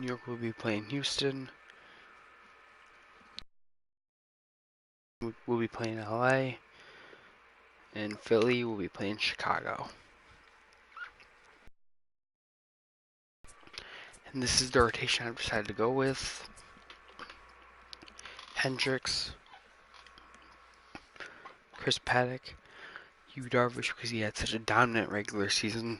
New York will be playing Houston. We'll be playing LA. And Philly will be playing Chicago. And this is the rotation I've decided to go with. Hendricks, Chris Paddock, Yu Darvish because he had such a dominant regular season.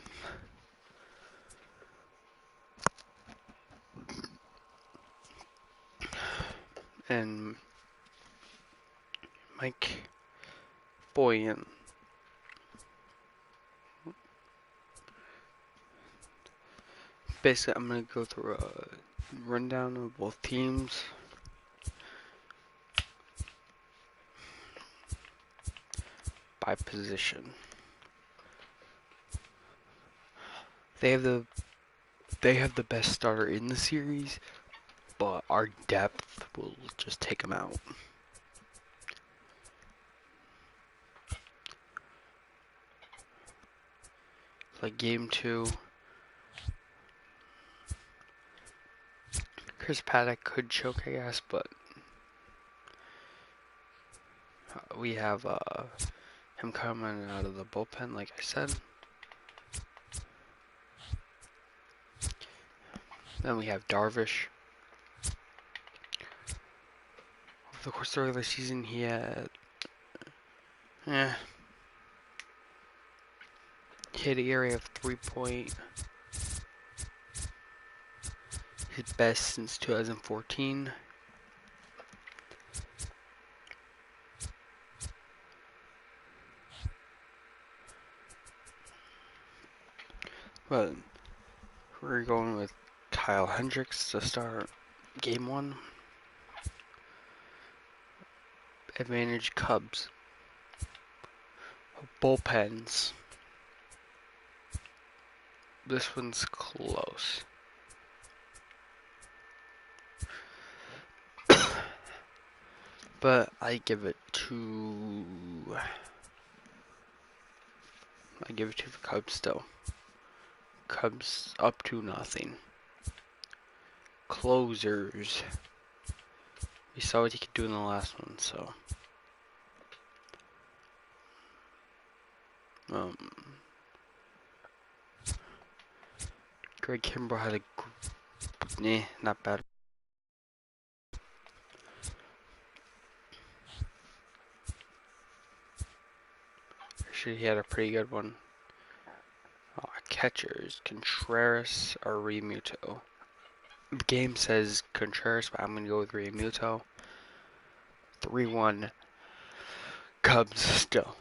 And Mike Boyan. Basically, I'm going to go through a rundown of both teams. By position. They have the best starter in the series, but our depth will just take them out. Like game 2, Chris Paddock could choke, I guess, but we have him coming out of the bullpen, like I said. Then we have Darvish. Over the course of the regular season, he had he had an area of 3 his best since 2014. But we're going with Kyle Hendricks to start game 1. Advantage Cubs. Bullpens. This one's close. But I give it to the Cubs still. Cubs up 2-0. Closers. We saw what he could do in the last one, so Greg Kimbrell had not bad. Actually, he had a pretty good one. Catchers, Contreras or Realmuto. The game says Contreras, but I'm going to go with Realmuto. 3-1 Cubs still.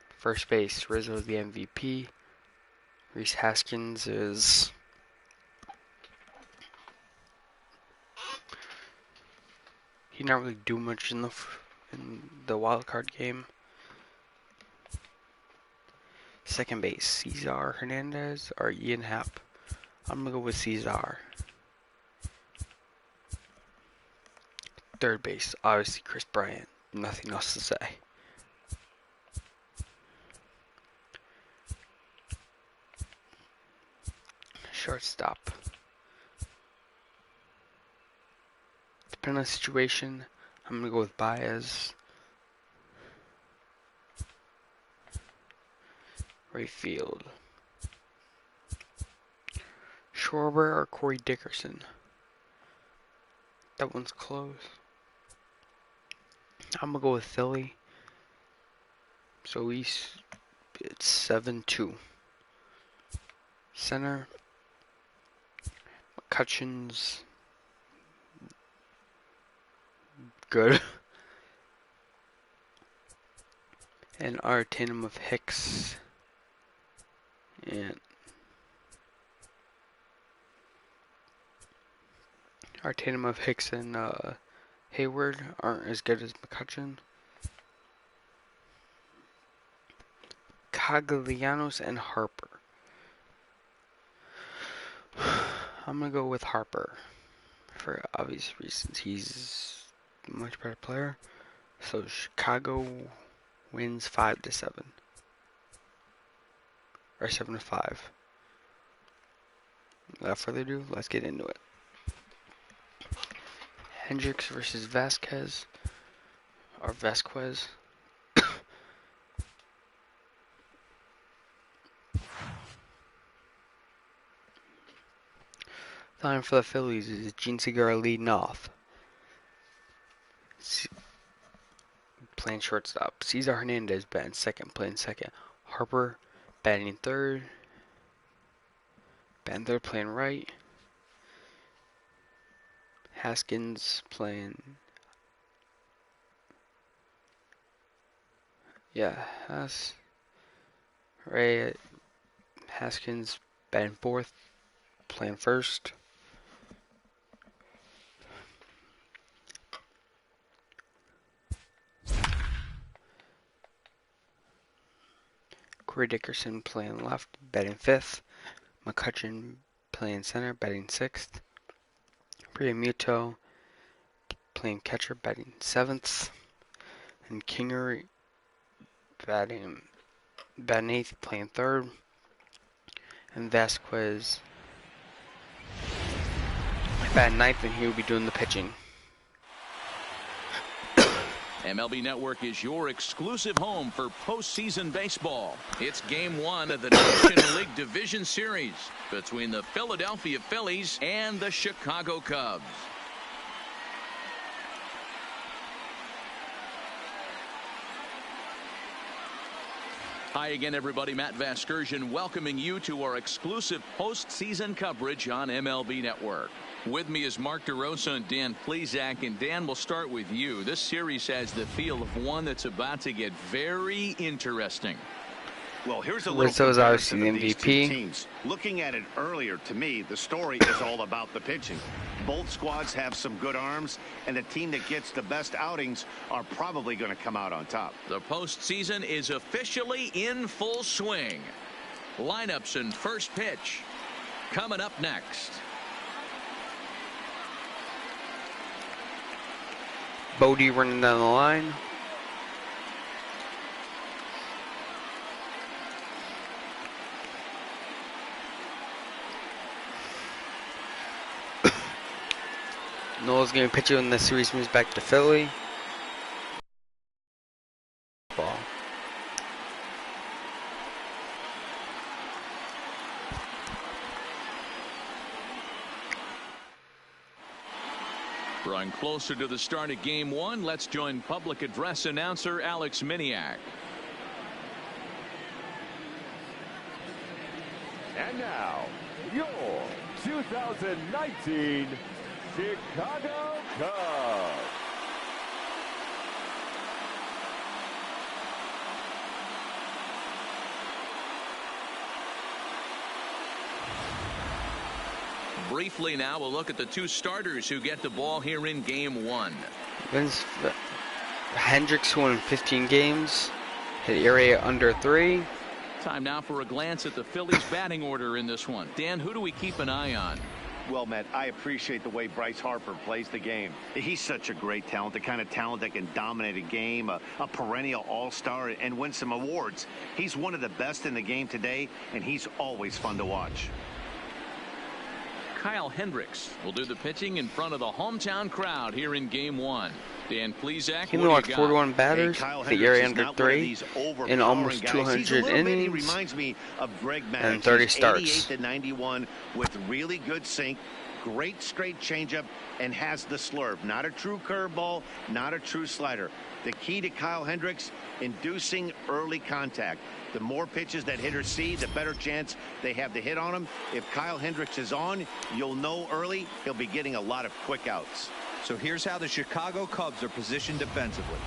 First base, Rizzo's the MVP. Rhys Haskins is he not really do much in the wild card game. Second base, Cesar Hernandez or Ian Happ. I'm gonna go with Cesar. Third base, obviously Chris Bryant. Nothing else to say. Shortstop. Depending on the situation, I'm gonna go with Baez. Right field. Schwarber or Corey Dickerson. That one's close. I'm gonna go with Philly. So it's 7-2. Center. McCutcheon's good. And our tandem of Hicks and Hayward aren't as good as McCutcheon. Castellanos and Harper. I'm gonna go with Harper for obvious reasons. He's a much better player. So Chicago wins 5-7 or 7-5. without further ado, let's get into it. Hendricks versus Vasquez. Or Vasquez. Time for the Phillies is Gene Segura leading off. Playing shortstop. Cesar Hernandez batting second, playing second. Harper batting third. Batting third, playing right. Haskins playing. Yeah, Ray Haskins batting fourth, playing first. Corey Dickerson playing left, batting fifth. McCutcheon playing center, batting sixth. Realmuto playing catcher, batting seventh. And Kingery batting eighth, playing third. And Vasquez batting ninth, and he will be doing the pitching. MLB Network is your exclusive home for postseason baseball. It's Game 1 of the National League Division Series between the Philadelphia Phillies and the Chicago Cubs. Hi again, everybody. Matt Vasgersian welcoming you to our exclusive postseason coverage on MLB Network. With me is Mark DeRosa and Dan Plesac. And Dan, we'll start with you. This series has the feel of one that's about to get very interesting. Well, here's a little Rizzo's obviously the these MVP. two teams. Looking at it earlier, to me, the story is all about the pitching. Both squads have some good arms, and the team that gets the best outings are probably going to come out on top. The postseason is officially in full swing. Lineups and first pitch coming up next. Bodie running down the line. Noel's going to pitch it when the series moves back to Philly. Ball. Drawing closer to the start of Game 1, let's join public address announcer Alex Miniak. And now, your 2019 Chicago Cubs. Briefly now, we'll look at the two starters who get the ball here in Game 1. Hendricks, who won 15 games, hit area under 3. Time now for a glance at the Phillies batting order in this one. Dan, who do we keep an eye on? Well, Matt, I appreciate the way Bryce Harper plays the game. He's such a great talent, the kind of talent that can dominate a game, a perennial all-star, and win some awards. He's one of the best in the game today, and he's always fun to watch. Kyle Hendricks will do the pitching in front of the hometown crowd here in Game 1. Dan Plesac, He walked 41 batters, the area under 3, in almost 200 innings, reminds me of Greg and 30 starts. 88 to 91 with really good sink, great straight changeup, and has the slurve. Not a true curveball, not a true slider. The key to Kyle Hendricks, inducing early contact. The more pitches that hitters see, the better chance they have to hit on him. If Kyle Hendricks is on, you'll know early he'll be getting a lot of quick outs. So here's how the Chicago Cubs are positioned defensively.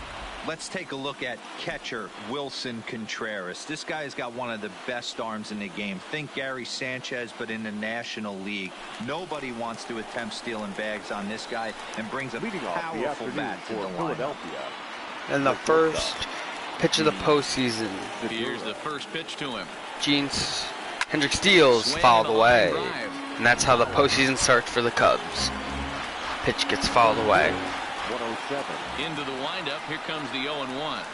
Let's take a look at catcher Wilson Contreras. This guy's got one of the best arms in the game. Think Gary Sanchez, but in the National League. Nobody wants to attempt stealing bags on this guy, and brings a powerful bat to the Philadelphia. And the first pitch of the postseason. Here's the first pitch to him. Hendricks steals, fouled away. And that's how the postseason starts for the Cubs. Pitch gets fouled away. 107. Into the windup, here comes the 0-1.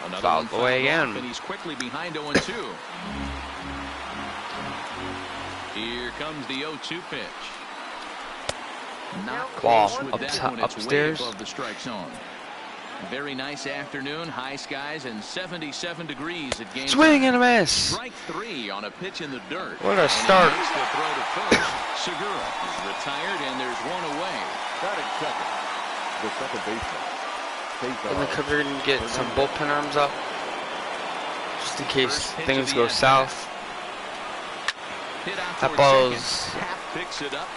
Another Fouled away again. And he's quickly behind 0-2. Here comes the 0-2 pitch. Not Ball close with up that one. It's upstairs. way above the strike zone. Very nice afternoon, high skies and 77 degrees at game Swing time. and a miss. Strike 3 on a pitch in the dirt. What a and start. He makes the throw to first. Segura is retired, and there's one away. Batting second, the second baseman. And the Cubs are going to get some bullpen arms up, just in case First pitch things of the go at-bat. south. Hit out That towards ball's second. Happ picks it up.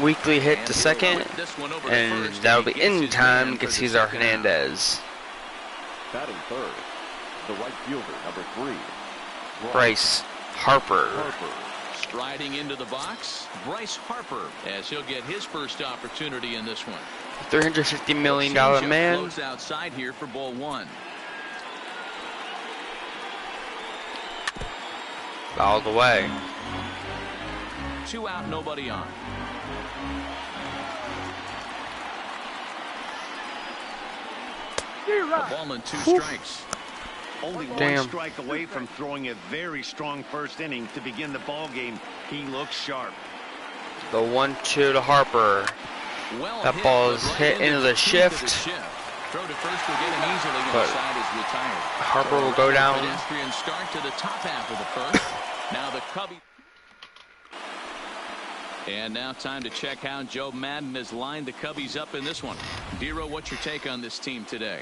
weakly hit And to he'll second, whip this one over to and first, that'll he be gets in his time man to get for the Cesar second out. Hernandez. Batting third, the right fielder, number 3. Bryce Harper. Striding into the box, Bryce Harper, as he'll get his first opportunity in this one. $350 million Changeup man. floats outside here for ball 1. All the way. 2 out, nobody on. A ball and 2 strikes. Only Damn. one strike away from throwing a very strong first inning to begin the ball game. He looks sharp. The 1-2 to Harper. Well That hit, ball but is right hit into the teeth of shift. Throw to first will get him easily, and But the side is retired. Harper will go down. Pedestrian start to the top half of the first. Now the Cubbies. And now time to check how Joe Madden has lined the Cubbies up in this one. Dero, what's your take on this team today?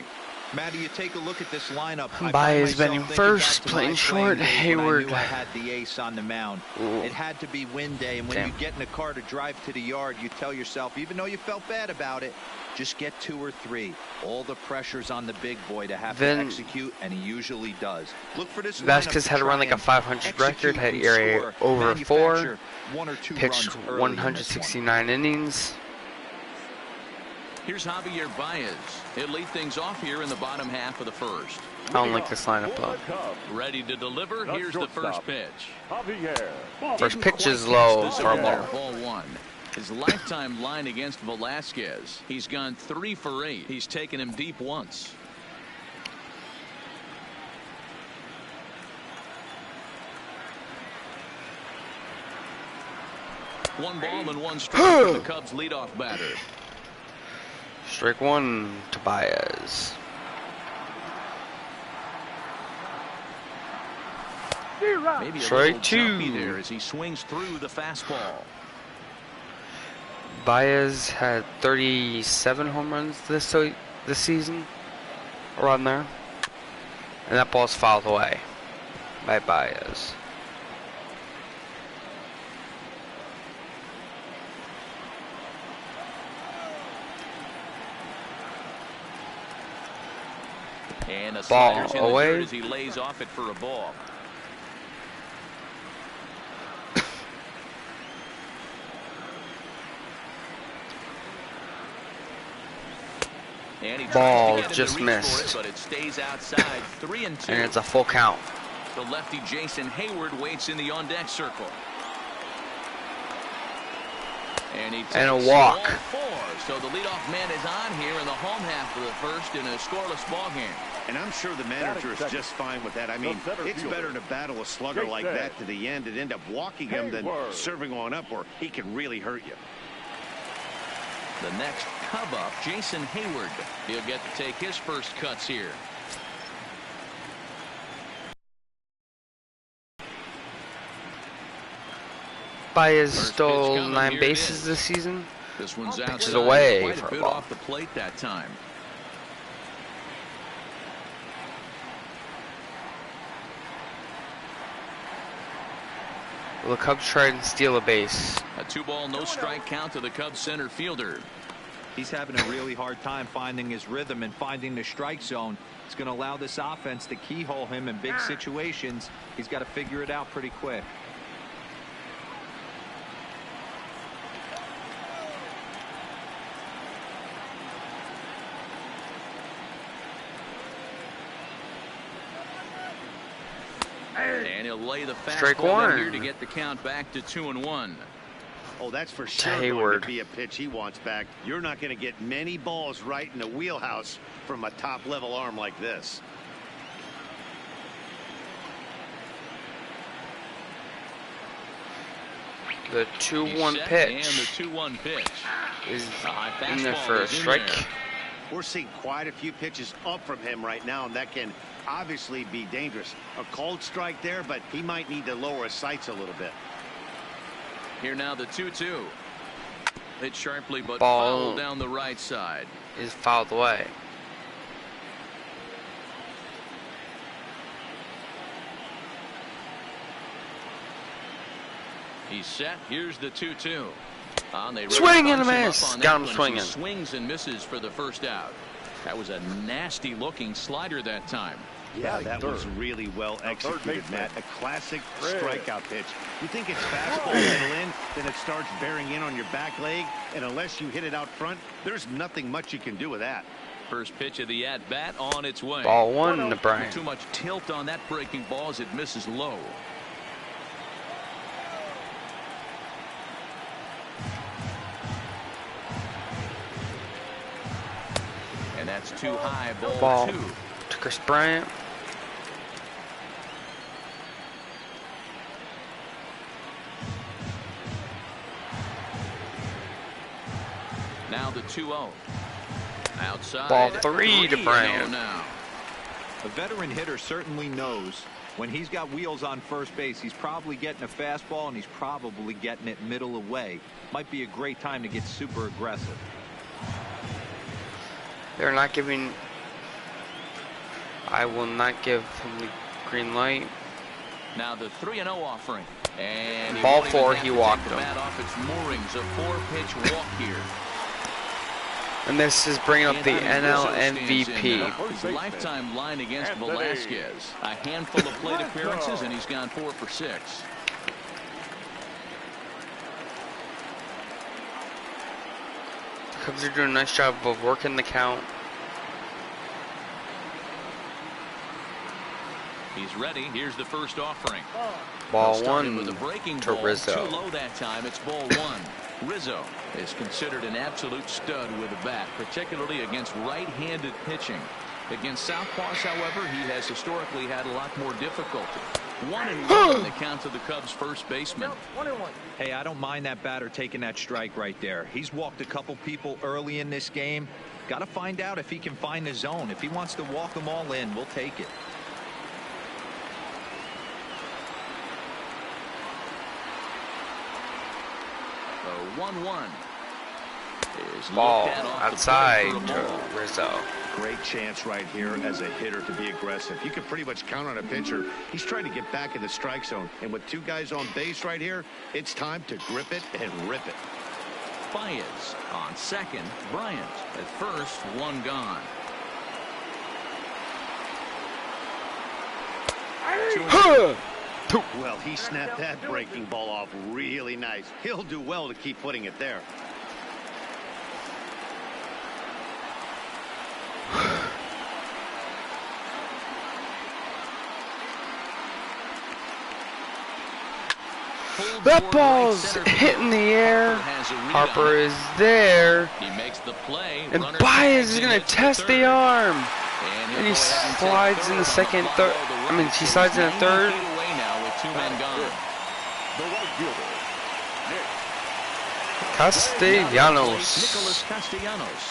Matty, you take a look at this lineup. Baez batting first, playing short. Hayward. I had the ace on the mound. Ooh. It had to be wind day, and when Damn. you get in a car to drive to the yard, you tell yourself, even though you felt bad about it, just get 2 or 3. All the pressure's on the big boy to have Then- to execute, and he usually does. Look for this. Vasquez lineup had to try run like a and 500 record, execute had and ERA score, over 4, manufacture 1 or 2 pitched runs early in this one. 169 innings. Here's Javier Baez. He'll lead things off here in the bottom half of the first. I don't like this lineup though. Ready to deliver. The Here's the first shortstop. pitch. Javier. First Didn't pitch is quite low catch the for a zone there. ball. Ball 1. His lifetime line against Velasquez. He's gone 3 for 8. He's taken him deep once. One ball and 1 strike for the Cubs leadoff batter. Strike 1 to Baez. Maybe a Strike little jumpy 2. there as he swings through the fastball. Baez had 37 home runs this season, around there, and that ball's fouled away by Baez. And a Ball slider's in the away. dirt as he lays off it for a ball. And he tries Ball to get him just to reach missed. for it, but it stays outside. 3-2. And it's a full count. The lefty Jason Hayward waits in the on-deck circle. And he takes And a walk. all 4. So the leadoff man is on here in the home half of the first in a scoreless ball game. And I'm sure the manager is just fine with that. I mean, it's better to battle a slugger like that to the end and end up walking him than serving on up where he can really hurt you. The next Cub up, Jason Hayward. He'll get to take his first cuts here. Baez First pitch stole coming, 9 here it bases is. this season. This one's Pitches outside, away quite for a a bit ball. off the plate that time. The Cubs tried and steal a base. A 2-ball, no strike count to the Cubs center fielder. He's having a really hard time finding his rhythm and finding the strike zone. It's going to allow this offense to keyhole him in big situations. He's got to figure it out pretty quick. And he'll lay the Strike fastball down 1. here to get the count back to 2-1. Oh, that's for sure going Hayward. to be a pitch he wants back. You're not going to get many balls right in the wheelhouse from a top-level arm like this. The He's 2-1 set, pitch and the 2-1 pitch. is A high in there fastball for a is in strike. there. We're seeing quite a few pitches up from him right now, and that can obviously be dangerous. A cold strike there, but he might need to lower his sights a little bit. Here now the 2-2. Hit sharply, but Ball fouled down the right side. is fouled away. He's set. Here's the 2-2. They Swing and a bunch him up miss. on Got that him one as he swinging. Swings and misses for the first out. That was a nasty looking slider that time. Yeah, that was really well executed, Matt. A classic strikeout pitch. You think it's fastball middle in, then it starts bearing in on your back leg, and unless you hit it out front, there's nothing much you can do with that. First pitch of the at-bat on its way. Ball 1 to Bryant. Too much tilt on that breaking ball as it misses low. And that's too high. Ball 2. To Chris Bryant. Now the 2-0. Outside. Ball 3 to 3-0 Bryant. now. A veteran hitter certainly knows when he's got wheels on first base, he's probably getting a fastball and he's probably getting it middle away. Might be a great time to get super aggressive. They're not giving. I will not give him the green light. Now the 3-0 offering. And Ball won't even 4, have he to walked take the him. bat off its moorings. A 4-pitch walk here. And this is bringing up the And NL Rizzo stands in MVP. now. His lifetime line against Velasquez. A handful of plate appearances, and he's gone 4 for 6. The Cubs are doing a nice job of working the count. He's ready. Here's the first offering. Ball Started 1 with a breaking to ball. Rizzo. Too low that time. It's ball 1. Rizzo is considered an absolute stud with a bat, particularly against right-handed pitching. Against southpaws, however, he has historically had a lot more difficulty. 1-1 in the count to the Cubs' first baseman. Hey, I don't mind that batter taking that strike right there. He's walked a couple people early in this game. Got to find out if he can find the zone. If he wants to walk them all in, we'll take it. The 1-1 is Ball looked at off the outside plate for a ball. to Rizzo. Great chance right here as a hitter to be aggressive. You can pretty much count on a pitcher. He's trying to get back in the strike zone. And with 2 guys on base right here, it's time to grip it and rip it. Baez on second. Bryant at first. 1 gone. Well, he snapped that breaking ball off really nice. He'll do well to keep putting it there. That ball's hitting the air. Harper is there. He makes the play. And Baez is going to test the arm. And he slides in the second, third. I mean, he slides in the third. Away now with 2 men gone. The right fielder, Castellanos. Nicholas Castellanos.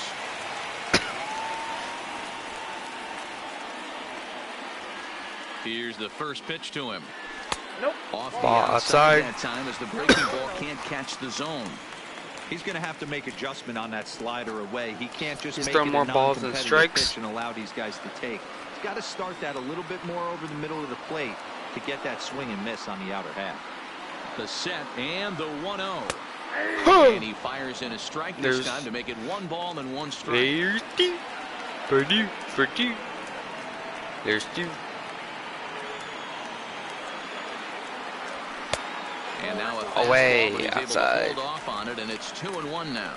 Here's the first pitch to him. Off the Ball outside. that time as the breaking ball can't catch the zone. He's going to have to make adjustment on that slider away. He can't just He's make throwing it more a balls than non-competitive strikes. pitch and allow these guys to take. He's got to start that a little bit more over the middle of the plate to get that swing and miss on the outer half. The set and the 1-0. And he fires in a strike this time to make it 1 ball and 1 strike. There's 2. For 2. There's 2. And now a Away, fastball, but he's able to outside. hold off on it, and it's 2-1 now.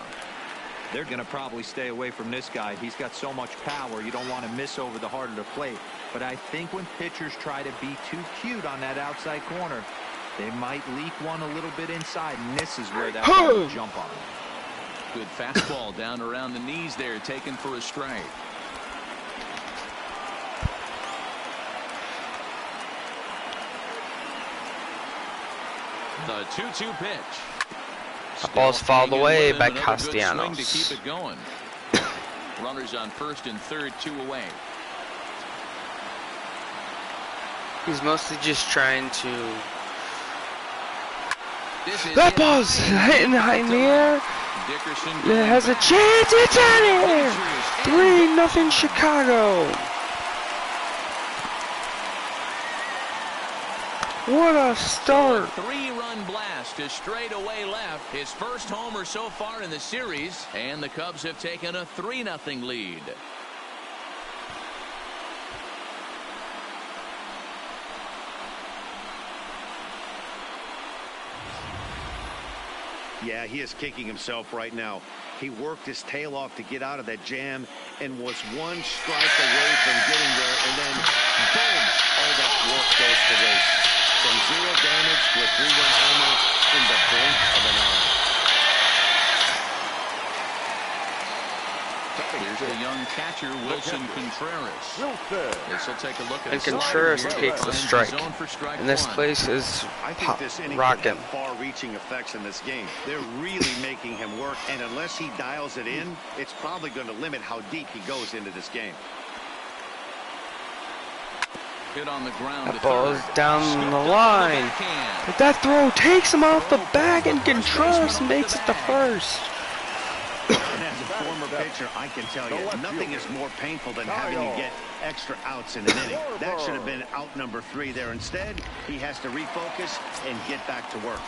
They're going to probably stay away from this guy. He's got so much power. You don't want to miss over the heart of the plate. But I think when pitchers try to be too cute on that outside corner, they might leak one a little bit inside, and this is where that guy will jump on. Good fastball down around the knees there, taken for a strike. The 2-2 pitch. The ball's fouled away by Another good swing to Castellanos. keep it going. Runners on first and third, 2 away. He's mostly just trying to. That ball's hitting high in the air. Dickerson It has a chance. It's out of here. 3-0 Chicago. What a start. So a 3-run blast to straightaway left. His first homer so far in the series. And the Cubs have taken a 3-0 lead. Yeah, he is kicking himself right now. He worked his tail off to get out of that jam and was one strike away from getting there, and then boom, all that work goes to waste. From 0 damage to a 3-run homer in the blink of an eye. Here's the young catcher, Wilson Contreras. This will take a look at And Contreras takes a strike. And this place is I think this inning could rocking. have far-reaching effects in this game. They're really making him work, and unless he dials it in, it's probably going to limit how deep he goes into this game. Hit on the ground. That ball's down the line. But that throw takes him off the back, and Contreras makes it to first. And as a former pitcher, I can tell you, nothing is more painful than having to get extra outs in an inning. That should have been out number 3 there. Instead, he has to refocus and get back to work.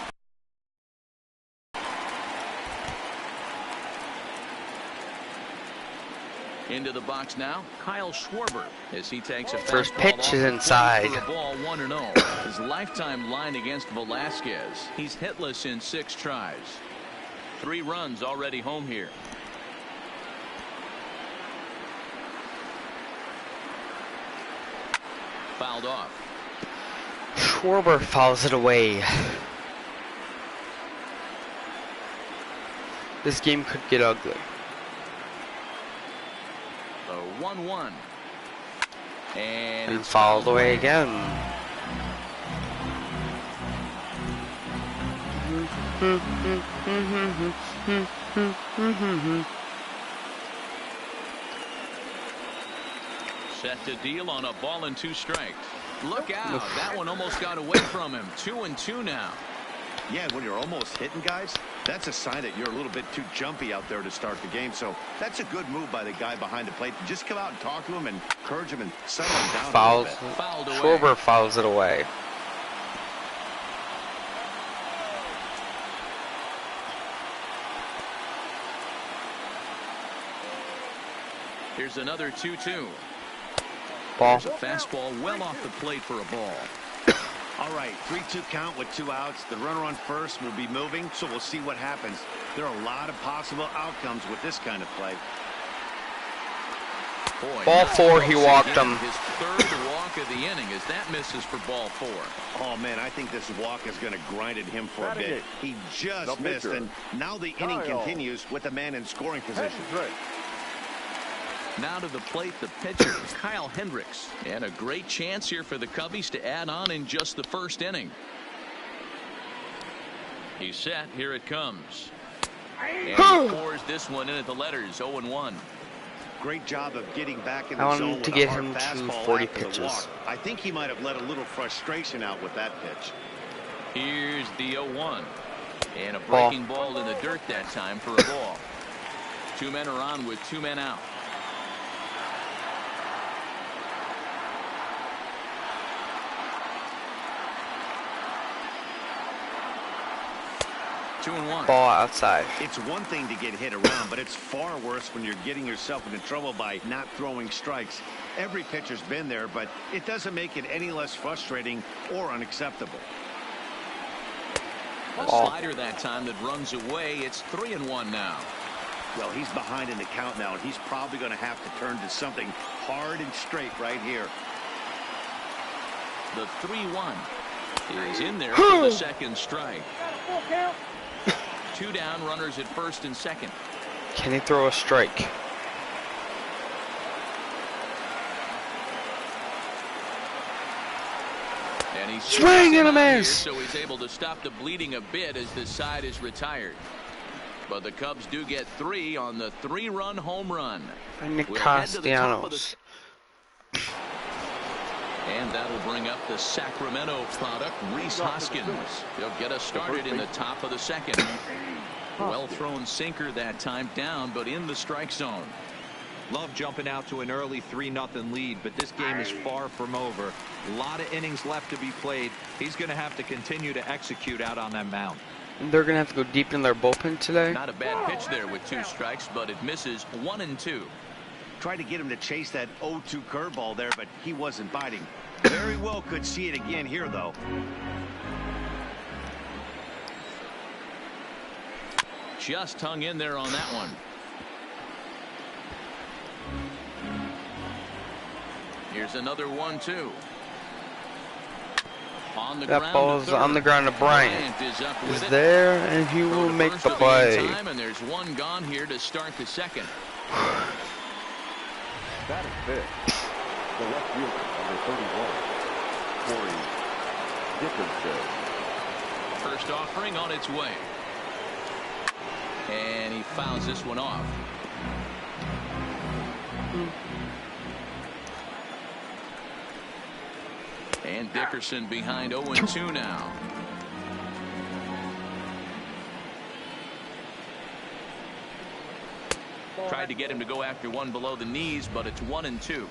Into the box now, Kyle Schwarber, as he takes a First fastball pitch off is the inside. plate for a ball 1-0. His lifetime line against Velasquez. He's hitless in 6 tries. 3 runs already home here. Fouled off. Schwarber fouls it away. This game could get ugly. The 1-1. And And it's fouled away again. set to deal on a ball and 2 strikes. Look out. That one almost got away from him. 2-2 now. Yeah, when you're almost hitting guys, that's a sign that you're a little bit too jumpy out there to start the game. So that's a good move by the guy behind the plate. Just come out and talk to him and encourage him and settle him down a little bit. Fouled away. Schwarber fouls it away. Here's another 2-2. Ball. There's a fastball well off the plate for a ball. All right, 3-2 count with 2 outs. The runner on first will be moving, so we'll see what happens. There are a lot of possible outcomes with this kind of play. Boy, Ball 4, he walked again, him. His 3rd walk of the inning as that misses for ball 4. Oh, man, I think this walk is going to grind at him for a bit. He just missed, and now the inning continues with the man in scoring position. Now to the plate, the pitcher, Kyle Hendricks. And a great chance here for the Cubbies to add on in just the 1st inning. He's set. Here it comes. And he pours this one in at the letters, 0-1. Great job of getting back in I the want zone him with to a get hard him to fastball 40 after the pitches. walk. I think he might have let a little frustration out with that pitch. Here's the 0-1. And a breaking ball in the dirt that time for a ball. 2 men are on with 2 men out. Ball outside. It's one thing to get hit around, but it's far worse when you're getting yourself into trouble by not throwing strikes. Every pitcher's been there, but it doesn't make it any less frustrating or unacceptable. A slider that time that runs away. It's 3-1 now. Well, he's behind in the count now, and he's probably going to have to turn to something hard and straight right here. The 3-1 is in there for the 2nd strike. 2 down, runners at 1st and 2nd. Can he throw a strike? And he He Swing and a miss. So he's able to stop the bleeding a bit as the side is retired. But the Cubs do get 3 on the 3-run home run. And Nick We'll head to the top of Castellanos. And that'll bring up the Sacramento product, Rhys Hoskins. He'll get us started in the top of the second. Well thrown sinker that time, down but in the strike zone. Love jumping out to an early 3-0 lead, but this game is far from over. A lot of innings left to be played. He's going to have to continue to execute out on that mound. They're going to have to go deep in their bullpen today. Not a bad pitch there with 2 strikes, but it misses 1 and 2. Tried to get him to chase that 0-2 curveball there, but he wasn't biting. Very well could see it again here, though. Just hung in there on that one. Here's another 1-2. On the That ground ball is on the ground to Bryant. Is Is there, and he will make the play. And there's 1 gone here to start the second. That is fifth. The left fielder, number 31, Corey Dickinson. First offering on its way. And he fouls this one off. And Dickerson behind 0-2 now. Tried to get him to go after one below the knees, but it's 1-2.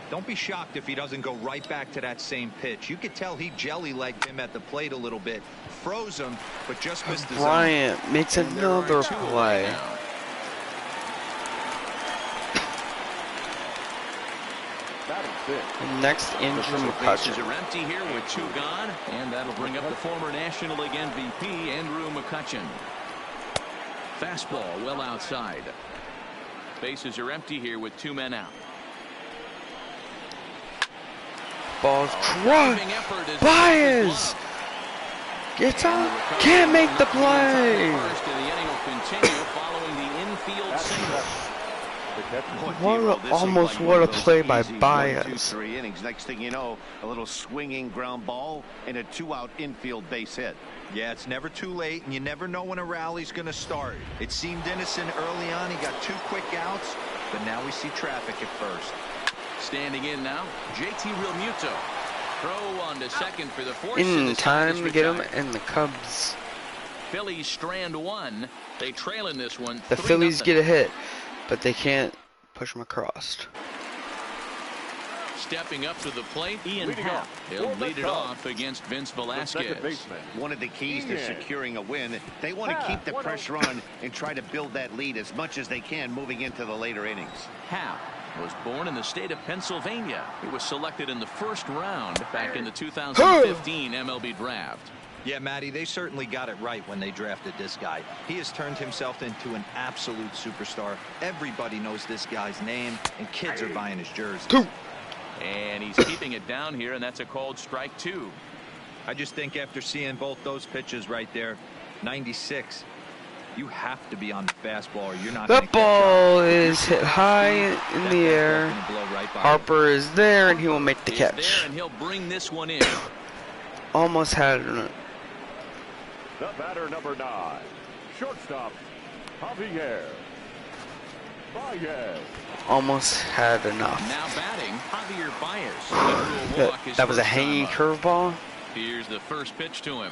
Don't be shocked if he doesn't go right back to that same pitch. You could tell he jelly-legged him at the plate a little bit. Froze him, but just missed the zone. Bryant makes another play. That is fifth. The next injury Bases McCutcheon. are empty here with 2 gone, and that'll bring up the former National League MVP, Andrew McCutcheon. Fastball well outside. Bases are empty here with 2 men out. Ball's Driving crushed. effort is Baez gets out. Can't make the play. First, and the inning will continue following the infield single. What a play by Baez. 1-2-3 innings. Next thing you know, a little swinging ground ball and a 2-out infield base hit. Yeah, it's never too late, and you never know when a rally's going to start. It seemed innocent early on. He got 2 quick outs, but now we see traffic at first. Standing in now, JT Realmuto. Throw on to second for the force. In time to get him, and the Cubs. Phillies strand 1. They trail in this one. The Phillies get a hit, but they can't push him across. Stepping up to the plate, Ian Happ. He'll lead it off against Vince Velasquez. One of the keys to securing a win, they want to keep the pressure on and try to build that lead as much as they can moving into the later innings. Happ was born in the state of Pennsylvania. He was selected in the first round back in the 2015 MLB draft. Yeah, Matty, they certainly got it right when they drafted this guy. He has turned himself into an absolute superstar. Everybody knows this guy's name, and kids are buying his jersey. And he's keeping it down here, and that's a called strike 2. I just think after seeing both those pitches right there, 96, you have to be on the fastball or you're not going to That ball is hit high in the air. Harper is there, and he will make the catch. And he'll bring this one in. Almost had it. The batter, number 9, shortstop, Javier Baez. Almost had enough. Now batting, Javier Baez. That was a hanging curveball. Here's the first pitch to him.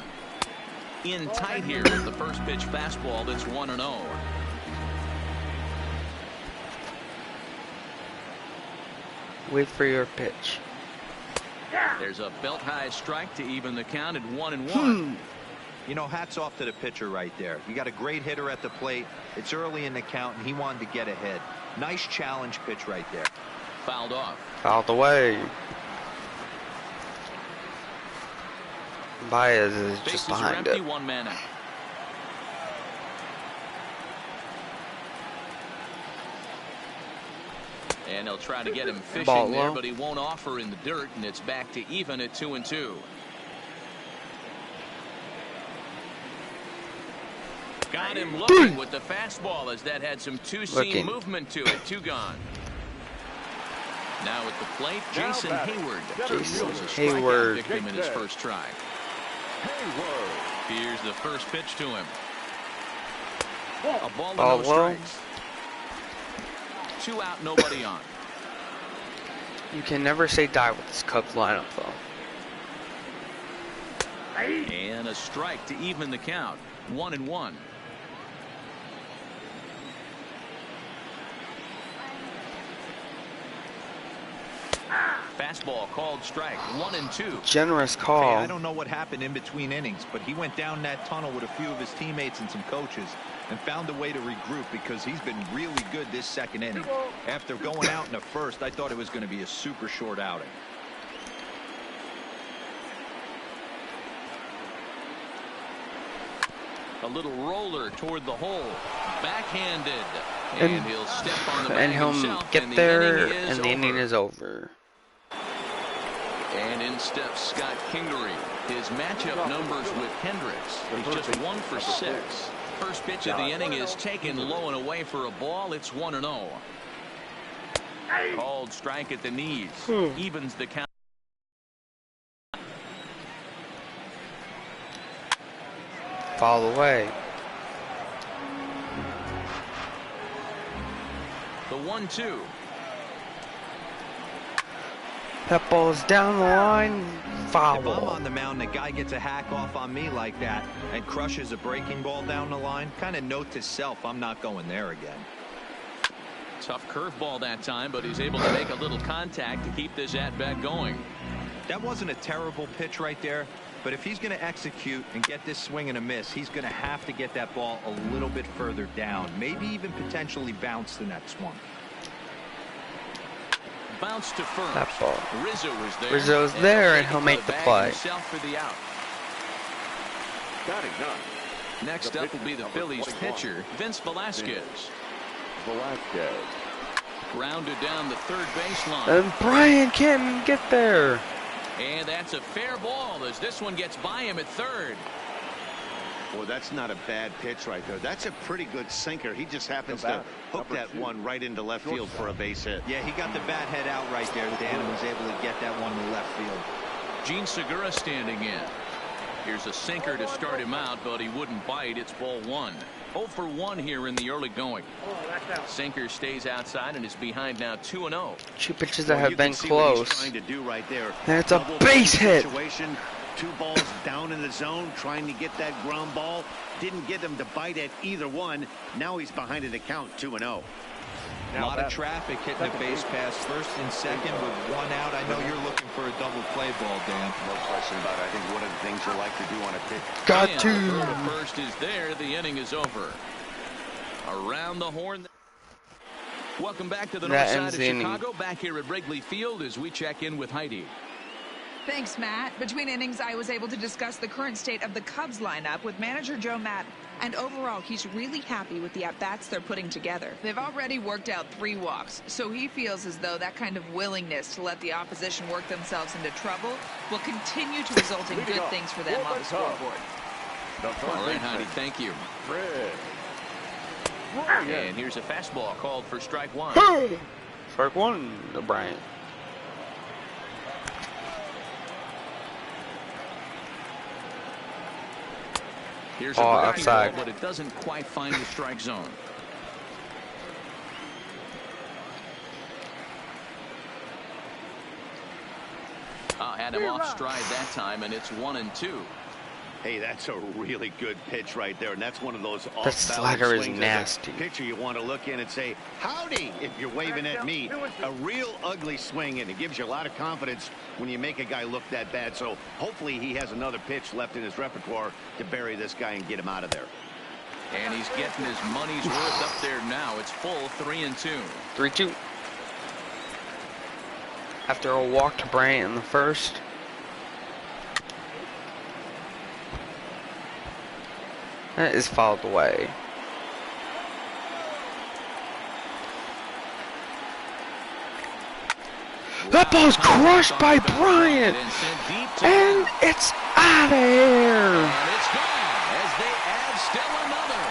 In tight here with the first pitch fastball that's 1-0. Wait for your pitch. There's a belt high strike to even the count at 1-1. You know, hats off to the pitcher right there. You got a great hitter at the plate. It's early in the count, and he wanted to get ahead. Nice challenge pitch right there. Fouled off. Fouled away. Baez is just behind it. 1 man out. And he'll try to get him fishing there, but he won't offer in the dirt, and it's back to even at 2-2. Got him looking with the fastball as that had some two-seam movement to it. 2 gone. Now at the plate, Now Jason batting, Hayward. Jason Throws a strikeout Hayward. victim in his first try. Hayward. Here's the first pitch to him. Ball. A ball and Ball no low. strikes. 2 out, nobody on. You can never say die with this Cubs lineup, though. And a strike to even the count. 1-1. Fastball called strike. 1-2. Generous Hey, call. I don't know what happened in between innings, but he went down that tunnel with a few of his teammates and some coaches and found a way to regroup because he's been really good this second inning. After going out in the first, I thought it was going to be a super short outing. A little roller toward the hole. Backhanded. And- And he'll step on the bag And he'll himself, get and the there, inning is and the inning over. is over. And in steps Scott Kingery. His matchup numbers with Hendricks. He's just 1 for 6. First pitch of the inning is taken low and away for a ball. It's 1-0. Called strike at the knees. Evens the count. Foul away. The 1-2. That ball's down the line. If I'm Foul. on the mound, the guy gets a hack off on me like that and crushes a breaking ball down the line, kind of note to self, I'm not going there again. Tough curveball that time, but he's able to make a little contact to keep this at-bat going. That wasn't a terrible pitch right there, but if he's going to execute and get this swing and a miss, he's going to have to get that ball a little bit further down, maybe even potentially bounce the next one. Bounce to first. That ball. Rizzo is there. Rizzo's And there, he'll and take he'll it to make the bag play. himself for the out. Batting none. Next The up will be the number Phillies 21. pitcher, Vince Velasquez. Velasquez. Grounded down the third baseline. And Brian can't get there. And that's a fair ball as this one gets by him at third. Well, that's not a bad pitch right there. That's a pretty good sinker. He just happens to batter, hook number that 2. one right into left field for a base hit. Yeah, he got the bat head out right there, Dan, and was able to get that one to left field. Gene Segura standing in. Here's a sinker to start him out, but he wouldn't bite. It's ball 1. 0 for 1 here in the early going. Sinker stays outside and is behind now 2-0. 2 pitches that Well, have you can been see what he's close. trying to do right there. And it's a Double base play hit. Situation. 2 balls down in the zone, trying to get that ground ball. Didn't get him to bite at either one. Now he's behind in the count, 2-0. A lot of traffic hitting the base pass first and second with 1 out. I know you're looking for a double play ball, Dan. No question about it. I think one of the things you like to do on a pitch. Got And the throw to to. first is there. The inning is over. Around the horn. Welcome back to the north That side ends of the inning. Chicago. Back here at Wrigley Field as we check in with Heidi. Thanks, Matt. Between innings, I was able to discuss the current state of the Cubs lineup with manager Joe Matt. And overall, he's really happy with the at-bats they're putting together. They've already worked out 3 walks, so he feels as though that kind of willingness to let the opposition work themselves into trouble will continue to result in good things for them on the scoreboard. All right, Heidi, thank you. Fred. And here's a fastball called for strike 1. Strike 1 to Brian. Here's Oh, a breaking outside. ball, but it doesn't quite find the strike zone. Had him off stride that time, and it's 1-2. Hey, that's a really good pitch right there, and that's one of those off-balance slider is swings as a nasty. pitcher you want to look in and say, howdy, if you're waving at me. A real ugly swing, and it gives you a lot of confidence when you make a guy look that bad. So hopefully he has another pitch left in his repertoire to bury this guy and get him out of there. And he's getting his money's worth up there now. It's full 3-2. 3-2. After a walk to Bryant in the first. That is fouled away. That ball's crushed by Bryant. And sent deep to And it's out of here. And it's gone as they add still another.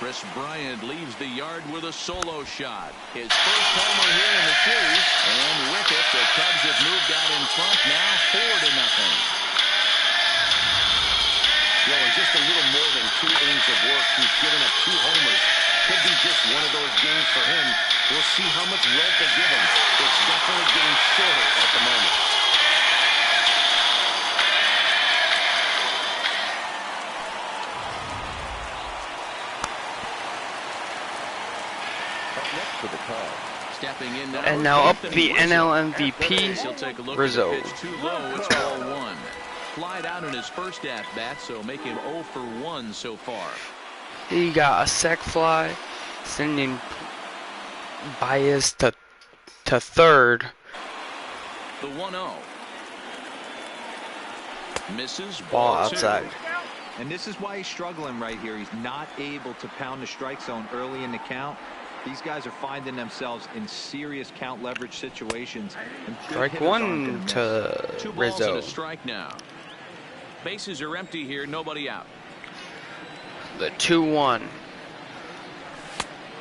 Chris Bryant leaves the yard with a solo shot. His first homer here in the series. And with it, the Cubs have moved out in front now 4-0. Well, in just a little more than 2 innings of work, he's given up 2 homers. Could be just one of those games for him. We'll see how much rope they give him. It's definitely getting shorter at the moment. Next for the Cubs. Stepping in now. And now up the NL MVP, He'll take a look Rizzo. at the pitch too low. It's ball 1. Flied out in his first at-bat, so make him 0 for 1 so far. He got a sac fly, sending Baez to third. The 1-0. Misses. Ball Ball 2. outside. And this is why he's struggling right here. He's not able to pound the strike zone early in the count. These guys are finding themselves in serious count leverage situations. And Strike 1 to 2 balls and Rizzo. a strike now. Bases are empty here. Nobody out. The 2-1.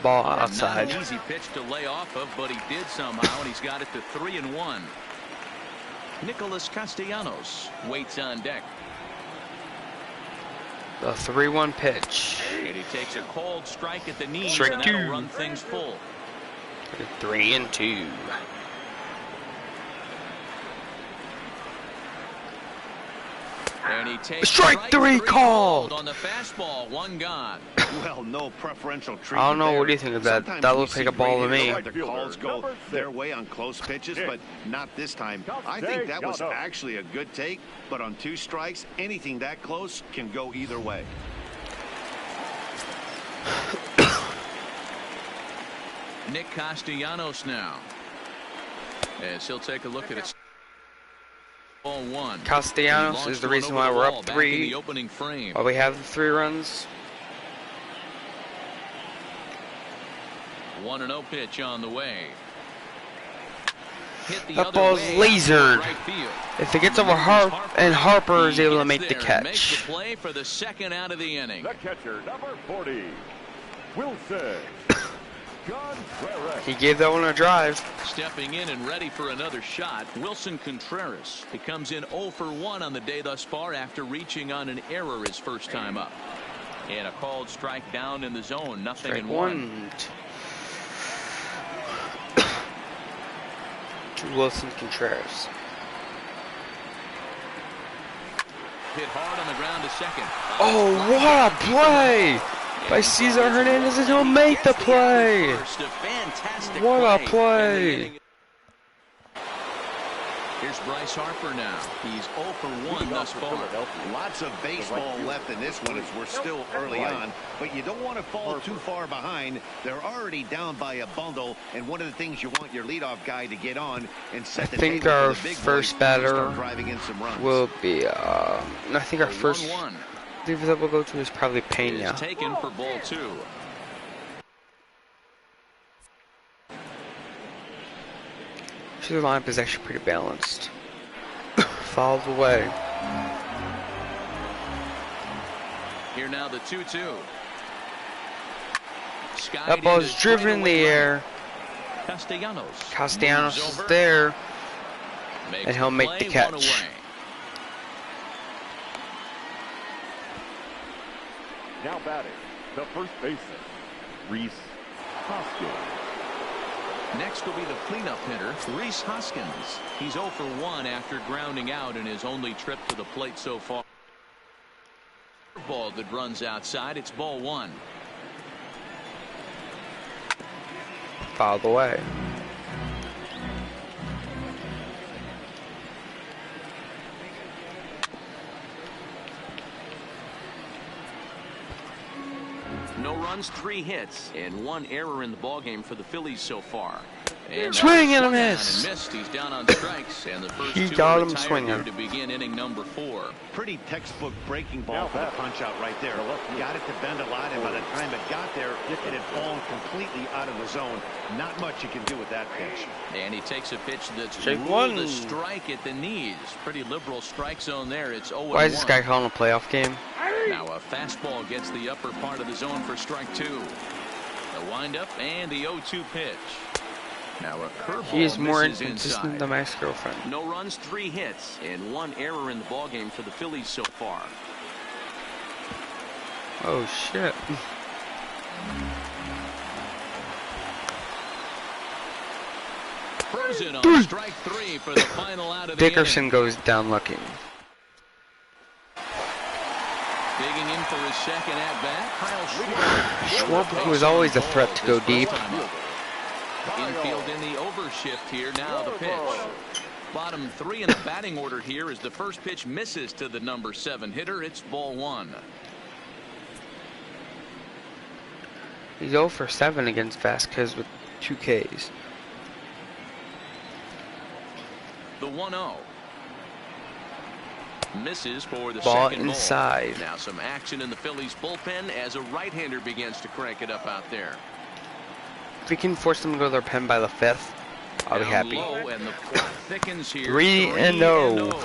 Ball Not outside. an easy pitch to lay off of, but he did somehow, and he's got it to 3-1. Nicholas Castellanos waits on deck. The 3-1 pitch. And he takes a cold strike at the knees, Strike and that'll 2. run things full. 3-2. And he takes Strike 3 called. on the fastball. 1 gone. Well, no preferential treatment. I don't know. there. What do you think of that? Sometimes That we looks like see a ball to great me. hitters let the calls go their way on close pitches, but not this time. I think that was actually a good take, but on 2 strikes, anything that close can go either way. Nick Castellanos now, as he'll take a look at it. Ball 1. Castellanos is the reason why we're up 3. The opening frame. Why we have the 3 runs. 1-0 pitch on the way. Hit the That other ball's way, lasered. right field. If it gets over Harper is able to He make the gets there and makes catch. the play for the 2nd out of the inning. The catcher, number 40, Wilson Contreras. He gave that one a drive. Stepping in and ready for another shot, Wilson Contreras. He comes in 0 for 1 on the day thus far after reaching on an error his first time up. And a called strike down in the zone. Nothing Strike in 1. 1. To Wilson Contreras. Hit hard on the ground to second. Oh, what a play by Cesar Hernandez, and he'll make the play. What a play. Here's Bryce Harper now. He's 0 for 1 thus far. Lots of baseball left in this one as we're still early on, but you don't want to fall too far behind. They're already down by a bundle, and one of the things you want your leadoff guy to get on and set the think table our for the big first boys batter start driving in some runs. will be, I think our first 1-1 leader that we'll go to is probably Pena. is taken for ball 2. The lineup is actually pretty balanced. Fouls away. Here now the 2-2. That ball is driven in the air. Castellanos is there, and he'll make the catch. Now batting, the first baseman, Rhys Hoskins. Next will be the cleanup hitter, Rhys Hoskins. He's 0 for 1 after grounding out in his only trip to the plate so far. Ball that runs outside. It's ball 1. Fouled away. No runs, 3 hits, and 1 error in the ballgame for the Phillies so far. And swing and a swung on miss. And missed. He's down on strikes, and the first He 2 got are him retired swinging. here to begin inning number 4. Pretty textbook breaking ball for the punch out right there. Got it to bend a lot, and by the time it got there, it had fallen completely out of the zone. Not much you can do with that pitch. And he takes a pitch that's Strike ruled 1. a strike at the knees. Pretty liberal strike zone there. It's 0-1. Why is this guy calling a playoff game? Now a fastball gets the upper part of the zone for strike 2. The windup and the 0-2 pitch. Now a curveball. He is more misses inconsistent inside. than my ex-girlfriend. No runs, 3 hits, and 1 error in the ballgame for the Phillies so far. Oh shit. Frozen on strike 3 for the final out of the Dickerson inning. goes down looking. Digging in for his second at bat, Kyle Schwarber was always a threat to go deep. Infield in the overshift here. Now the pitch. Bottom 3 in the batting order here as the first pitch misses to the number 7 hitter. It's ball 1. He's 0 for 7 against Vasquez with 2 Ks. The 1-0. Misses for the Ball second inside. ball. Now some action in the Phillies bullpen as a right-hander begins to crank it up out there. If we can force them to go to their pen by the 5th, I'll be Down happy. low, and the plot thickens here. 3-0.